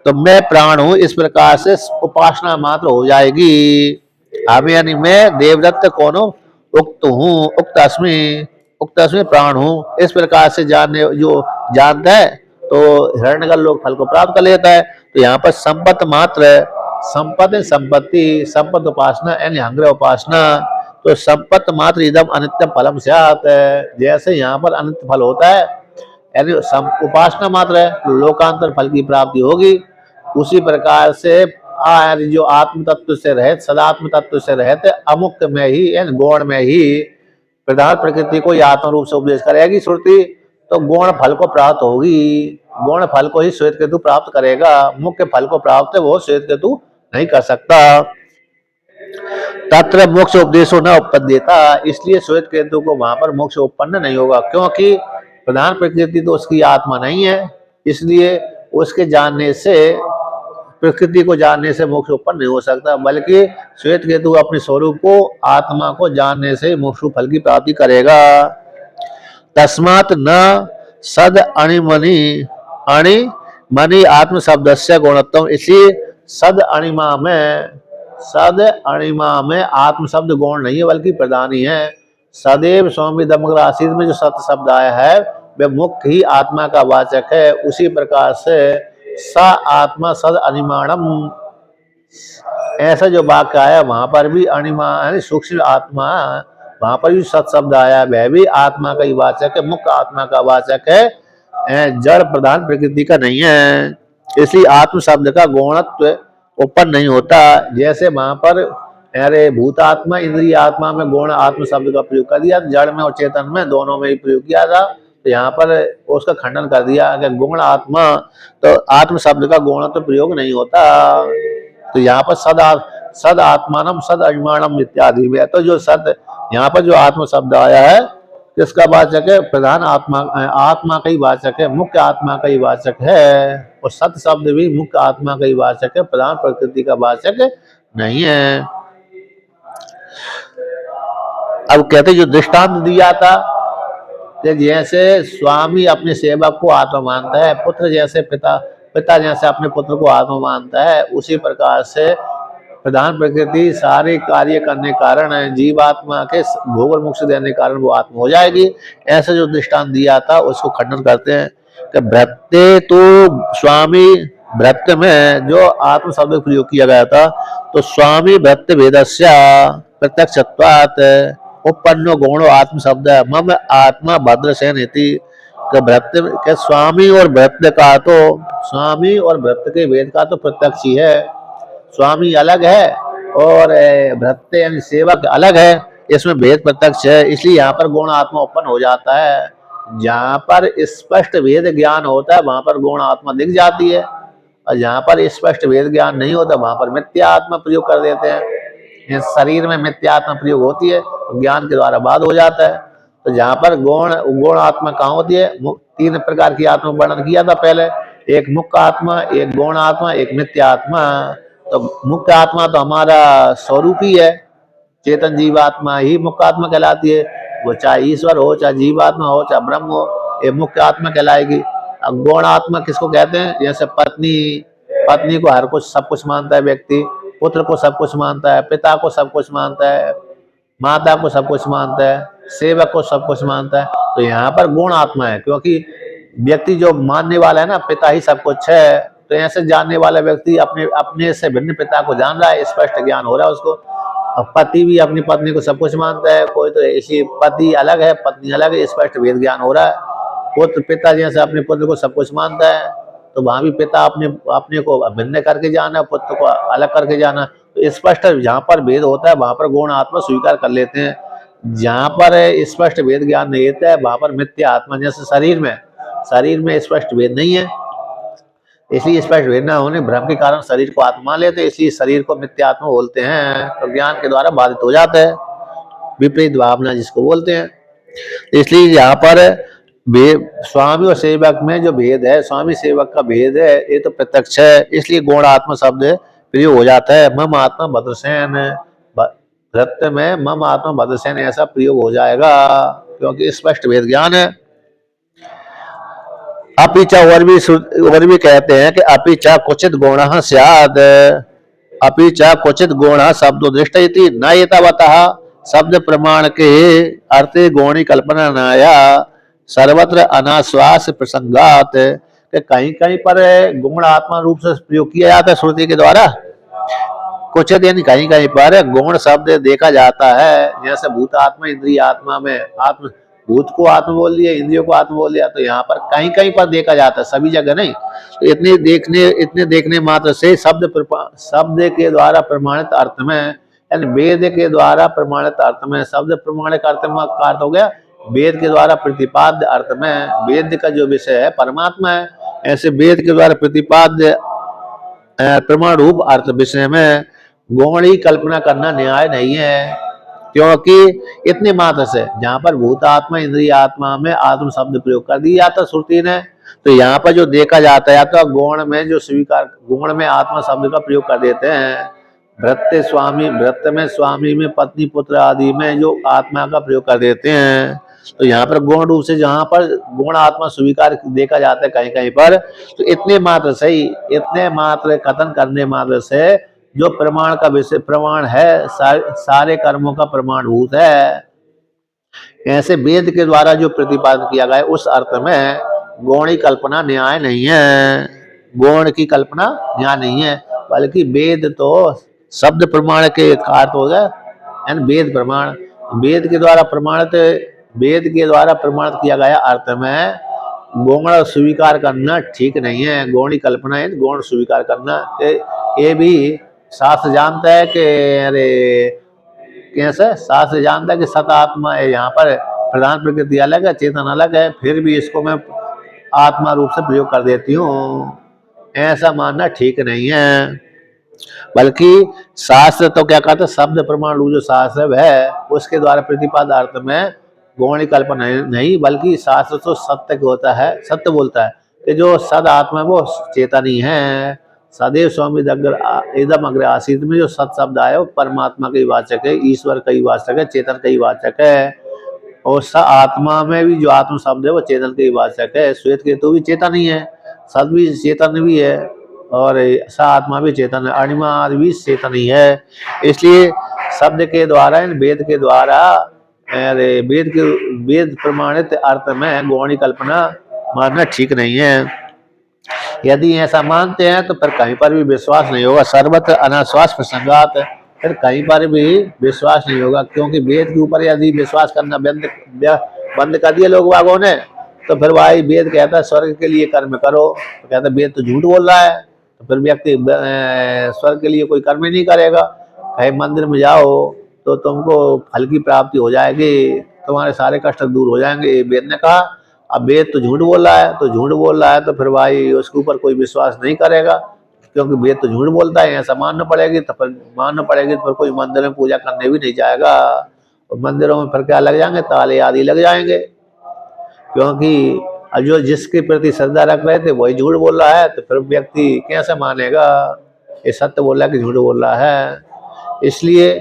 A: तो मैं प्राण हूँ, इस प्रकार से उपासना मात्र हो जाएगी। अब यानी मैं देवदत्त कौन हूँ, उक्त हूँ, उक्त अस्मि प्राण हूँ, इस प्रकार से जानने जो जानता है तो हिरण्यगर्भ लोक फल को प्राप्त कर लेता है। तो यहाँ पर संपत्ति मात्र, संपत्ति संपत्ति, संपत्ति उपासना यानी हंग्र उपासना, तो संपत्ति मात्र इदम अनित्यम फलम स्यात्। जैसे यहाँ पर अनित्य फल होता है, यानी उपासना मात्र है, तो लोकांतर फल की प्राप्ति होगी। उसी प्रकार से जो आत्म तत्व से रहित, सदात्म तत्व से रहित, अमुक्त में ही यानी गौण में ही प्रधान प्रकृति को आत्म रूप से उपदेश करेगी श्रुति, तो गौण फल को प्राप्त होगी। गौण फल को ही श्वेत केतु प्राप्त करेगा, मुख्य फल को प्राप्त है वो श्वेत केतु नहीं कर सकता। तत्र मोक्ष उपदेशो न उपपद्येता, इसलिए श्वेत केतु को वहां पर मोक्ष उत्पन्न नहीं होगा, क्योंकि प्रधान प्रकृति तो उसकी आत्मा नहीं है, इसलिए उसके जानने से, प्रकृति को जानने से मोक्ष उत्पन्न नहीं हो सकता, बल्कि श्वेत केतु अपने स्वरूप को, आत्मा को जानने से मोक्ष फल की प्राप्ति करेगा। तस्मात् न सद अणिमणि अणिमणि आत्म शब्दस्य गुणत्व, इसलिए सद अणिमा में आत्म शब्द गौण नहीं है, बल्कि प्रधान ही है। सदैव स्वामी दमग्र आशीष में जो सत्य शब्द आया है वह मुख्य ही आत्मा का वाचक है। उसी प्रकार से स आत्मा सद अनिमाणम, ऐसा जो वाक्य आया वहां पर भी अणिमा यानी सूक्ष्म आत्मा, वहां पर भी सत शब्द आया, वह भी आत्मा का ही वाचक है, मुख्य आत्मा का वाचक है, जड़ प्रधान प्रकृति का नहीं है। इसलिए आत्म शब्द का गौणत्व उत्पन्न नहीं होता। जैसे वहां पर अरे भूतात्मा इंद्रिय आत्मा में गौण आत्म शब्द का प्रयोग कर दिया, जड़ में और चेतन में दोनों में ही प्रयोग किया था, तो यहाँ पर उसका खंडन कर दिया कि गौण आत्मा, तो आत्म शब्द का गौणत्व प्रयोग नहीं होता। तो यहाँ पर सद आत्मानम सद अभिमानम इत्यादि में, तो जो सद यहाँ पर जो आत्म शब्द आया है किसका वाचक है, प्रधान आत्मा, आत्मा का ही वाचक है, मुख्य आत्मा का ही वाचक है। और सत शब्द भी मुख्य आत्मा का ही वाचक है, प्रधान प्रकृति का वाचक नहीं है। अब कहते जो दृष्टांत दिया था कि जैसे स्वामी अपने सेवक को आत्मा मानता है, पुत्र जैसे पिता जैसे अपने पुत्र को आत्मा मानता है, उसी प्रकार से प्रधान प्रकृति सारे कार्य करने कारण जीवात्मा के भोग और मोक्ष देने कारण वो आत्मा हो जाएगी। ऐसा जो दृष्टांत दिया था उसको खंडन करते हैं कि भ्रत्ते तो स्वामी, भ्रत्य में जो आत्म शब्द प्रयोग किया गया था, तो स्वामी भ्रत्य भेदस्या प्रत्यक्षत्वात् उपन्नो गौणो आत्म शब्द है, मम आत्मा भद्रसेन इति। भ्रत्य के स्वामी और भ्रत्य का, तो स्वामी और भ्रत्य के भेद का तो प्रत्यक्ष ही है, स्वामी अलग है और भ्रत्य यानी सेवक अलग है, इसमें भेद प्रत्यक्ष है। इसलिए यहाँ पर गौण आत्मा उत्पन्न हो जाता है। जहाँ पर स्पष्ट भेद ज्ञान होता है वहां पर गौण आत्मा दिख जाती है, और जहाँ पर स्पष्ट भेद ज्ञान नहीं होता वहां पर मिथ्या आत्मा प्रयोग कर देते हैं। शरीर में मिथ्या आत्मा प्रयोग होती है, ज्ञान के द्वारा बाध हो जाता है। तो जहाँ पर गौण आत्मा कहाँ होती है, तीन प्रकार की आत्मा वर्णन किया था पहले, एक मुख्य आत्मा, एक गौण आत्मा, एक नित्य आत्मा। तो मुख्य आत्मा तो हमारा स्वरूप ही है, चेतन जीवात्मा ही मुख्य आत्मा कहलाती है। वो चाहे ईश्वर हो, चाहे जीवात्मा हो, चाहे ब्रह्म हो, ये मुख्य आत्मा कहलाएगी। अब गौण आत्मा किसको कहते हैं? जैसे पत्नी, पत्नी को हर कुछ सब कुछ मानता है व्यक्ति, पुत्र को सब कुछ मानता है, पिता को सब कुछ मानता है, माता को सब कुछ मानता है, सेवक को सब कुछ मानता है। तो यहाँ पर गुण आत्मा है, क्योंकि व्यक्ति जो मानने वाला है ना, पिता ही सब कुछ है, तो ऐसे जानने वाला व्यक्ति अपने अपने से भिन्न पिता को जान रहा है, स्पष्ट ज्ञान हो रहा है उसको। अब पति भी अपनी पत्नी को सब कुछ मानता है, कोई तो ऐसी पति अलग है, पत्नी अलग है, स्पष्ट भेद ज्ञान हो रहा है। पुत्र, पिता जैसे अपने पुत्र को सब कुछ मानता है, तो वहां भी पिता अपने अपने को भिन्न करके जाना, पुत्र को अलग करके जाना। तो स्पष्ट जहाँ पर भेद होता है वहां पर गौण आत्मा स्वीकार कर लेते हैं। जहाँ पर स्पष्ट भेद ज्ञान नहीं होता है वहां पर मिथ्या आत्मा, जैसे शरीर में स्पष्ट भेद नहीं है, इसलिए स्पष्ट भेद न होने भ्रम के कारण शरीर को आत्मा लेते, इसलिए शरीर को मिथ्या आत्मा बोलते हैं। तो ज्ञान के द्वारा बाधित हो जाता है, विपरीत भावना जिसको बोलते हैं। इसलिए यहाँ पर स्वामी और सेवक में जो भेद है, स्वामी सेवक का भेद है, ये तो प्रत्यक्ष है, इसलिए गौण आत्मा शब्द प्रयोग हो जाता है। मम आत्मा भद्रसेन, नृत्य में मम आत्मा भद्रसेन ऐसा प्रयोग हो जाएगा, क्योंकि स्पष्ट भेद ज्ञान है। अपिचा और भी कहते हैं कि अपिचा क्वचित गुण स्याद, अपिचा क्वचित गुण शब्दो दृष्ट न एतावतः शब्द प्रमाण के अर्थे गौणी कल्पना नाया सर्वत्र अनाश्वास प्रसंगात, कि कहीं कहीं पर गुण आत्मा रूप से प्रयोग किया जाता है श्रुति के द्वारा, कुछ दिन कहीं कहीं पर गुण शब्द देखा जाता है। जैसे भूत आत्मा, इंद्रिय आत्मा में आत्म, भूत को आत्मा बोल दिया, इंद्रियों को आत्मा बोल दिया, तो यहाँ पर कहीं कहीं पर देखा जाता है, सभी जगह नहीं। तो इतने देखने मात्र से शब्द के द्वारा प्रमाणित अर्थ में, यानी वेद के द्वारा प्रमाणित अर्थ में, शब्द प्रमाणित अर्थ में का अर्थ हो गया वेद के द्वारा प्रतिपाद्य अर्थ में, वेद का जो विषय है परमात्मा है, ऐसे वेद के द्वारा प्रतिपाद्य प्रमाण रूप अर्थ विषय में गौणी कल्पना करना न्याय नहीं है। क्योंकि इतने मात्र से, जहाँ पर भूत आत्मा, इंद्रिय आत्मा में आत्म शब्द प्रयोग कर दिया जाता श्रुति ने, तो यहाँ पर जो देखा जाता है तो गौण में जो स्वीकार, गौण में आत्मा शब्द का प्रयोग कर देते हैं। व्रत में स्वामी में पत्नी पुत्र आदि में जो आत्मा का प्रयोग कर देते हैं, तो यहाँ पर गौण रूप से जहाँ पर गुण आत्मा स्वीकार देखा जाता है कहीं कहीं पर, तो इतने मात्र से ही, इतने मात्र कथन करने मात्र से जो प्रमाण का विषय प्रमाण है, सारे कर्मों का प्रमाणभूत है। ऐसे वेद के द्वारा जो प्रतिपादन किया गया है उस अर्थ में गौणी कल्पना न्याय नहीं है, गौण की कल्पना न्याय नहीं है, बल्कि वेद तो शब्द प्रमाण के अर्थ हो गया, यानी वेद प्रमाण, वेद के द्वारा प्रमाणित किया गया अर्थ में गौण स्वीकार करना ठीक नहीं है। गौणी कल्पना है गौण स्वीकार करना, ये भी शास्त्र जानता है कि अरे कैसे, शास्त्र जानता है कि सत आत्मा है, यहाँ पर प्रधान प्रकृति अलग है, चेतन अलग है, फिर भी इसको मैं आत्मा रूप से प्रयोग कर देती हूँ, ऐसा मानना ठीक नहीं है। बल्कि शास्त्र तो क्या कहता है, शब्द प्रमाण जो शास्त्र है उसके द्वारा प्रतिपाद अर्थ में गौणी कल्पना नहीं, बल्कि शास्त्र तो सत्य होता है, सत्य बोलता है कि जो सद आत्मा वो चेतन ही है। सदैव स्वामी इदम अग्र आसित में जो सत शब्द आया वो परमात्मा का ही वाचक है, ईश्वर का ही वाचक है, चेतन का ही वाचक है। और स आत्मा में भी जो आत्म शब्द है वो चेतन का ही वाचक है। श्वेत केतु भी चेतन ही है, सद भी चेतन भी है, और स आत्मा भी चेतन है, अणिमा आदि भी चेतन ही है। इसलिए शब्द के द्वारा, वेद के द्वारा, वेद प्रमाणित अर्थ में गौणी कल्पना मानना ठीक नहीं है। यदि ऐसा मानते हैं तो फिर कहीं पर भी विश्वास नहीं होगा, सर्वत्र अनाश्वास प्रसंगात, फिर कहीं पर भी विश्वास नहीं होगा। क्योंकि वेद के ऊपर यदि विश्वास करना बंद कर दिया लोग बागों ने, तो फिर भाई वेद कहता है स्वर्ग के लिए कर्म करो, तो कहता है वेद तो झूठ बोल रहा है, तो फिर व्यक्ति स्वर्ग के लिए कोई कर्म ही नहीं करेगा। कहीं मंदिर में जाओ तो तुमको फल की प्राप्ति हो जाएगी, तुम्हारे सारे कष्ट दूर हो जाएंगे, वेद ने कहा। अब वेद तो झूठ बोल रहा है, तो फिर भाई उसके ऊपर कोई विश्वास नहीं करेगा, क्योंकि वेद तो झूठ बोलता है, ऐसा मानना पड़ेगी। तो फिर कोई मंदिर में पूजा करने भी नहीं जाएगा, और मंदिरों में फिर क्या लग जाएंगे, ताले आदि लग जाएंगे। क्योंकि और जो जिसके प्रति श्रद्धा रख रहे थे वही झूठ बोल रहा है, तो फिर व्यक्ति कैसे मानेगा ये सत्य बोल रहा है कि झूठ बोल रहा है। इसलिए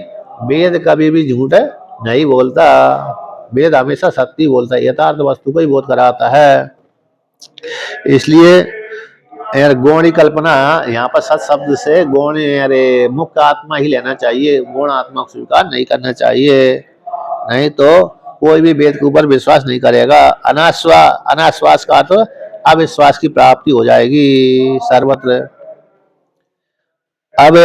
A: वेद कभी भी झूठ नहीं बोलता, वेद हमेशा सत्य ही बोलता है, यथार्थ वस्तु को ही बोध कराता है। इसलिए गौणी कल्पना यहाँ पर सत शब्द से गौणी अरे मुक्त आत्मा ही लेना चाहिए, गौण आत्मा को स्वीकार नहीं करना चाहिए, नहीं तो कोई भी वेद के ऊपर विश्वास नहीं करेगा। अनाश्वास का तो अविश्वास की प्राप्ति हो जाएगी सर्वत्र। अब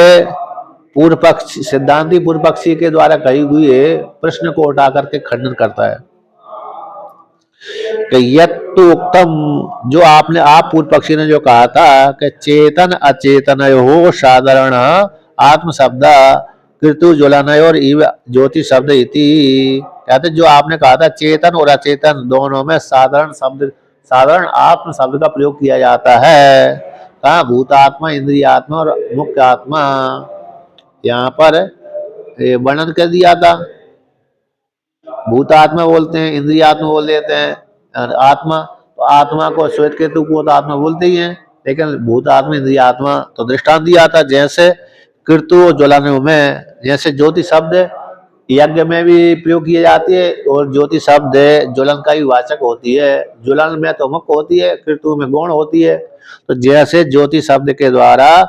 A: पूर्व पक्ष सिद्धांती पूर्व पक्षी के द्वारा कही हुई प्रश्न को उठा करके खंडन करता है कि यत्तु उत्तम, जो आपने आप पूर्व पक्षी ने जो कहा था कि चेतन अचेतन हो साधारण आत्म शब्द कृतु ज्वलनयोर इव ज्योति शब्द इति, कहते जो आपने कहा था चेतन और अचेतन दोनों में साधारण आत्म शब्द का प्रयोग किया जाता है। कहा भूतात्मा, इंद्रियात्मा और मुख्य आत्मा, यहाँ पर वर्णन कर दिया था। भूतात्मा बोलते हैं, इंद्रियात्मा बोल देते हैं, और आत्मा, तो आत्मा को श्वेत केतु को तो आत्मा बोलते ही हैं, लेकिन भूतात्मा इंद्रियात्मा तो दृष्टांत दिया था। जैसे कृतु ज्वलन में, जैसे ज्योति शब्द यज्ञ में भी प्रयोग किए जाती है, और ज्योति शब्द ज्वलन का भी वाचक होती है। ज्वलन में तो मुख्य होती है, कृतु में गौण होती है। तो जैसे ज्योति शब्द के द्वारा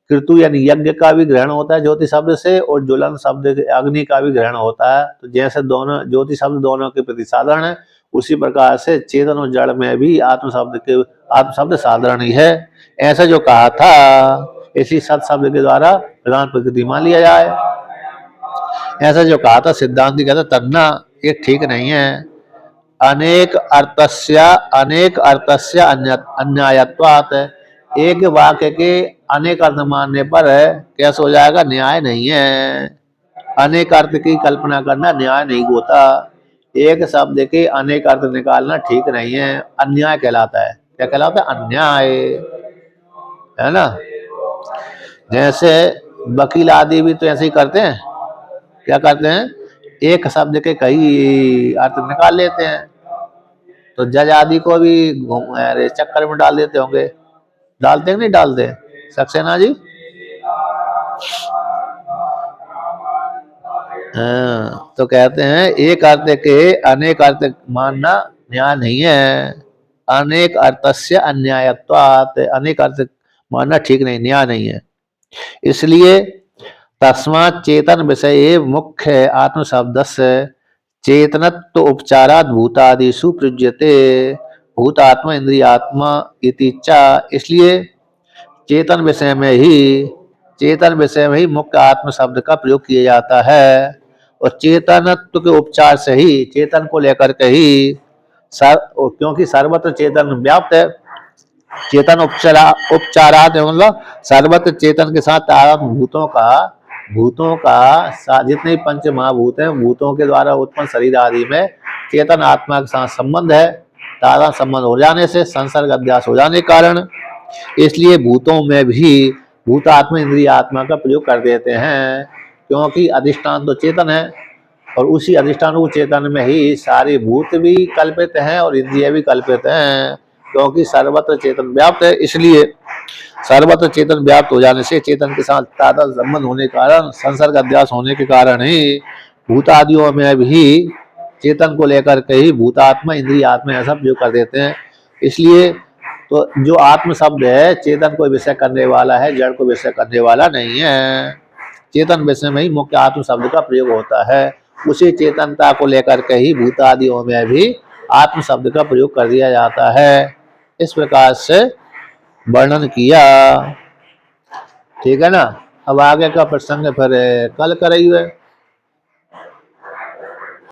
A: कृतु यानी यज्ञ का भी ग्रहण होता है ज्योति शब्द से, और ज्वलन शब्द अग्नि का भी ग्रहण होता है। तो जैसे दोनों ज्योति शब्द दोनों के प्रति साधारण है, उसी प्रकार से चेतन और जड़ में भी आत्म शब्द साधारण ही है। ऐसा जो कहा था, इसी सत शब्द के द्वारा प्रधान प्रकृति मान लिया जाए, ऐसा जो कहा था सिद्धांति कहता तन्ना ये ठीक नहीं है। अनेक अर्थस्य अन्यायत्वात्, एक वाक्य के अनेक अर्थ मानने पर कैसे हो जाएगा, न्याय नहीं है। अनेक अर्थ की कल्पना करना न्याय नहीं होता, एक शब्द के अनेक अर्थ निकालना ठीक नहीं है, अन्याय कहलाता है। क्या कहलाता है? अन्याय, है ना। जैसे वकील आदि भी तो ऐसे ही करते हैं, क्या करते हैं, एक शब्द के कई अर्थ निकाल लेते हैं। तो जज आदि को भी चक्कर में डाल देते होंगे, डालते नहीं डालते सक्सेना जी? हाँ, तो कहते हैं एक अर्थ के अनेक अर्थ मानना न्याय नहीं है। अनेक अर्थस्य अन्यायत्वात्, अनेक अर्थ मानना ठीक नहीं, न्याय नहीं है। इसलिए तस्मात् चेतन विषय मुख्य आत्म शब्दस्य चेतनत्व उपचारात् भूतादिषु प्रयुज्यते भूतात्मा इंद्रियात्मा इति च, इसलिए चेतन विषय में ही मुख्य आत्म शब्द का प्रयोग किया जाता है, और चेतनत्व के उपचार से ही, चेतन को लेकर के ही, क्योंकि सर्वत्र चेतन व्याप्त है, चेतन उपचारात मतलब सर्वत्र चेतन के साथ भूतों का जितने पंच महाभूत हैं, भूतों के द्वारा उत्पन्न शरीर आदि में चेतन आत्मा के साथ संबंध है। तादात्म्य संबंध हो जाने से, संसर्ग अध्यास हो जाने के कारण, इसलिए भूतों में भी भूतात्मा इंद्रिय आत्मा का प्रयोग कर देते हैं, क्योंकि अधिष्ठान तो चेतन है, और उसी अधिष्ठान को चेतन में ही सारे भूत भी कल्पित हैं और इंद्रिय भी कल्पित हैं, क्योंकि सर्वत्र चेतन व्याप्त है। इसलिए सर्वत्र चेतन व्याप्त हो जाने से, चेतन के साथ तादात्म्य संबंध होने के कारण, संसर्ग अध्यास होने के कारण ही भूतादियों में भी चेतन को लेकर के ही भूतात्मा इंद्रिय आत्मा ऐसा प्रयोग कर देते हैं। इसलिए तो जो आत्म शब्द है चेतन को विषय करने वाला है, जड़ को विषय करने वाला नहीं है। चेतन विषय में ही मुख्य आत्म शब्द का प्रयोग होता है, उसी चेतनता को लेकर के ही भूतादियों में भी आत्म शब्द का प्रयोग कर दिया जाता है। इस प्रकार से वर्णन किया, ठीक है ना। अब आगे का प्रसंग फिर कल करेंगे।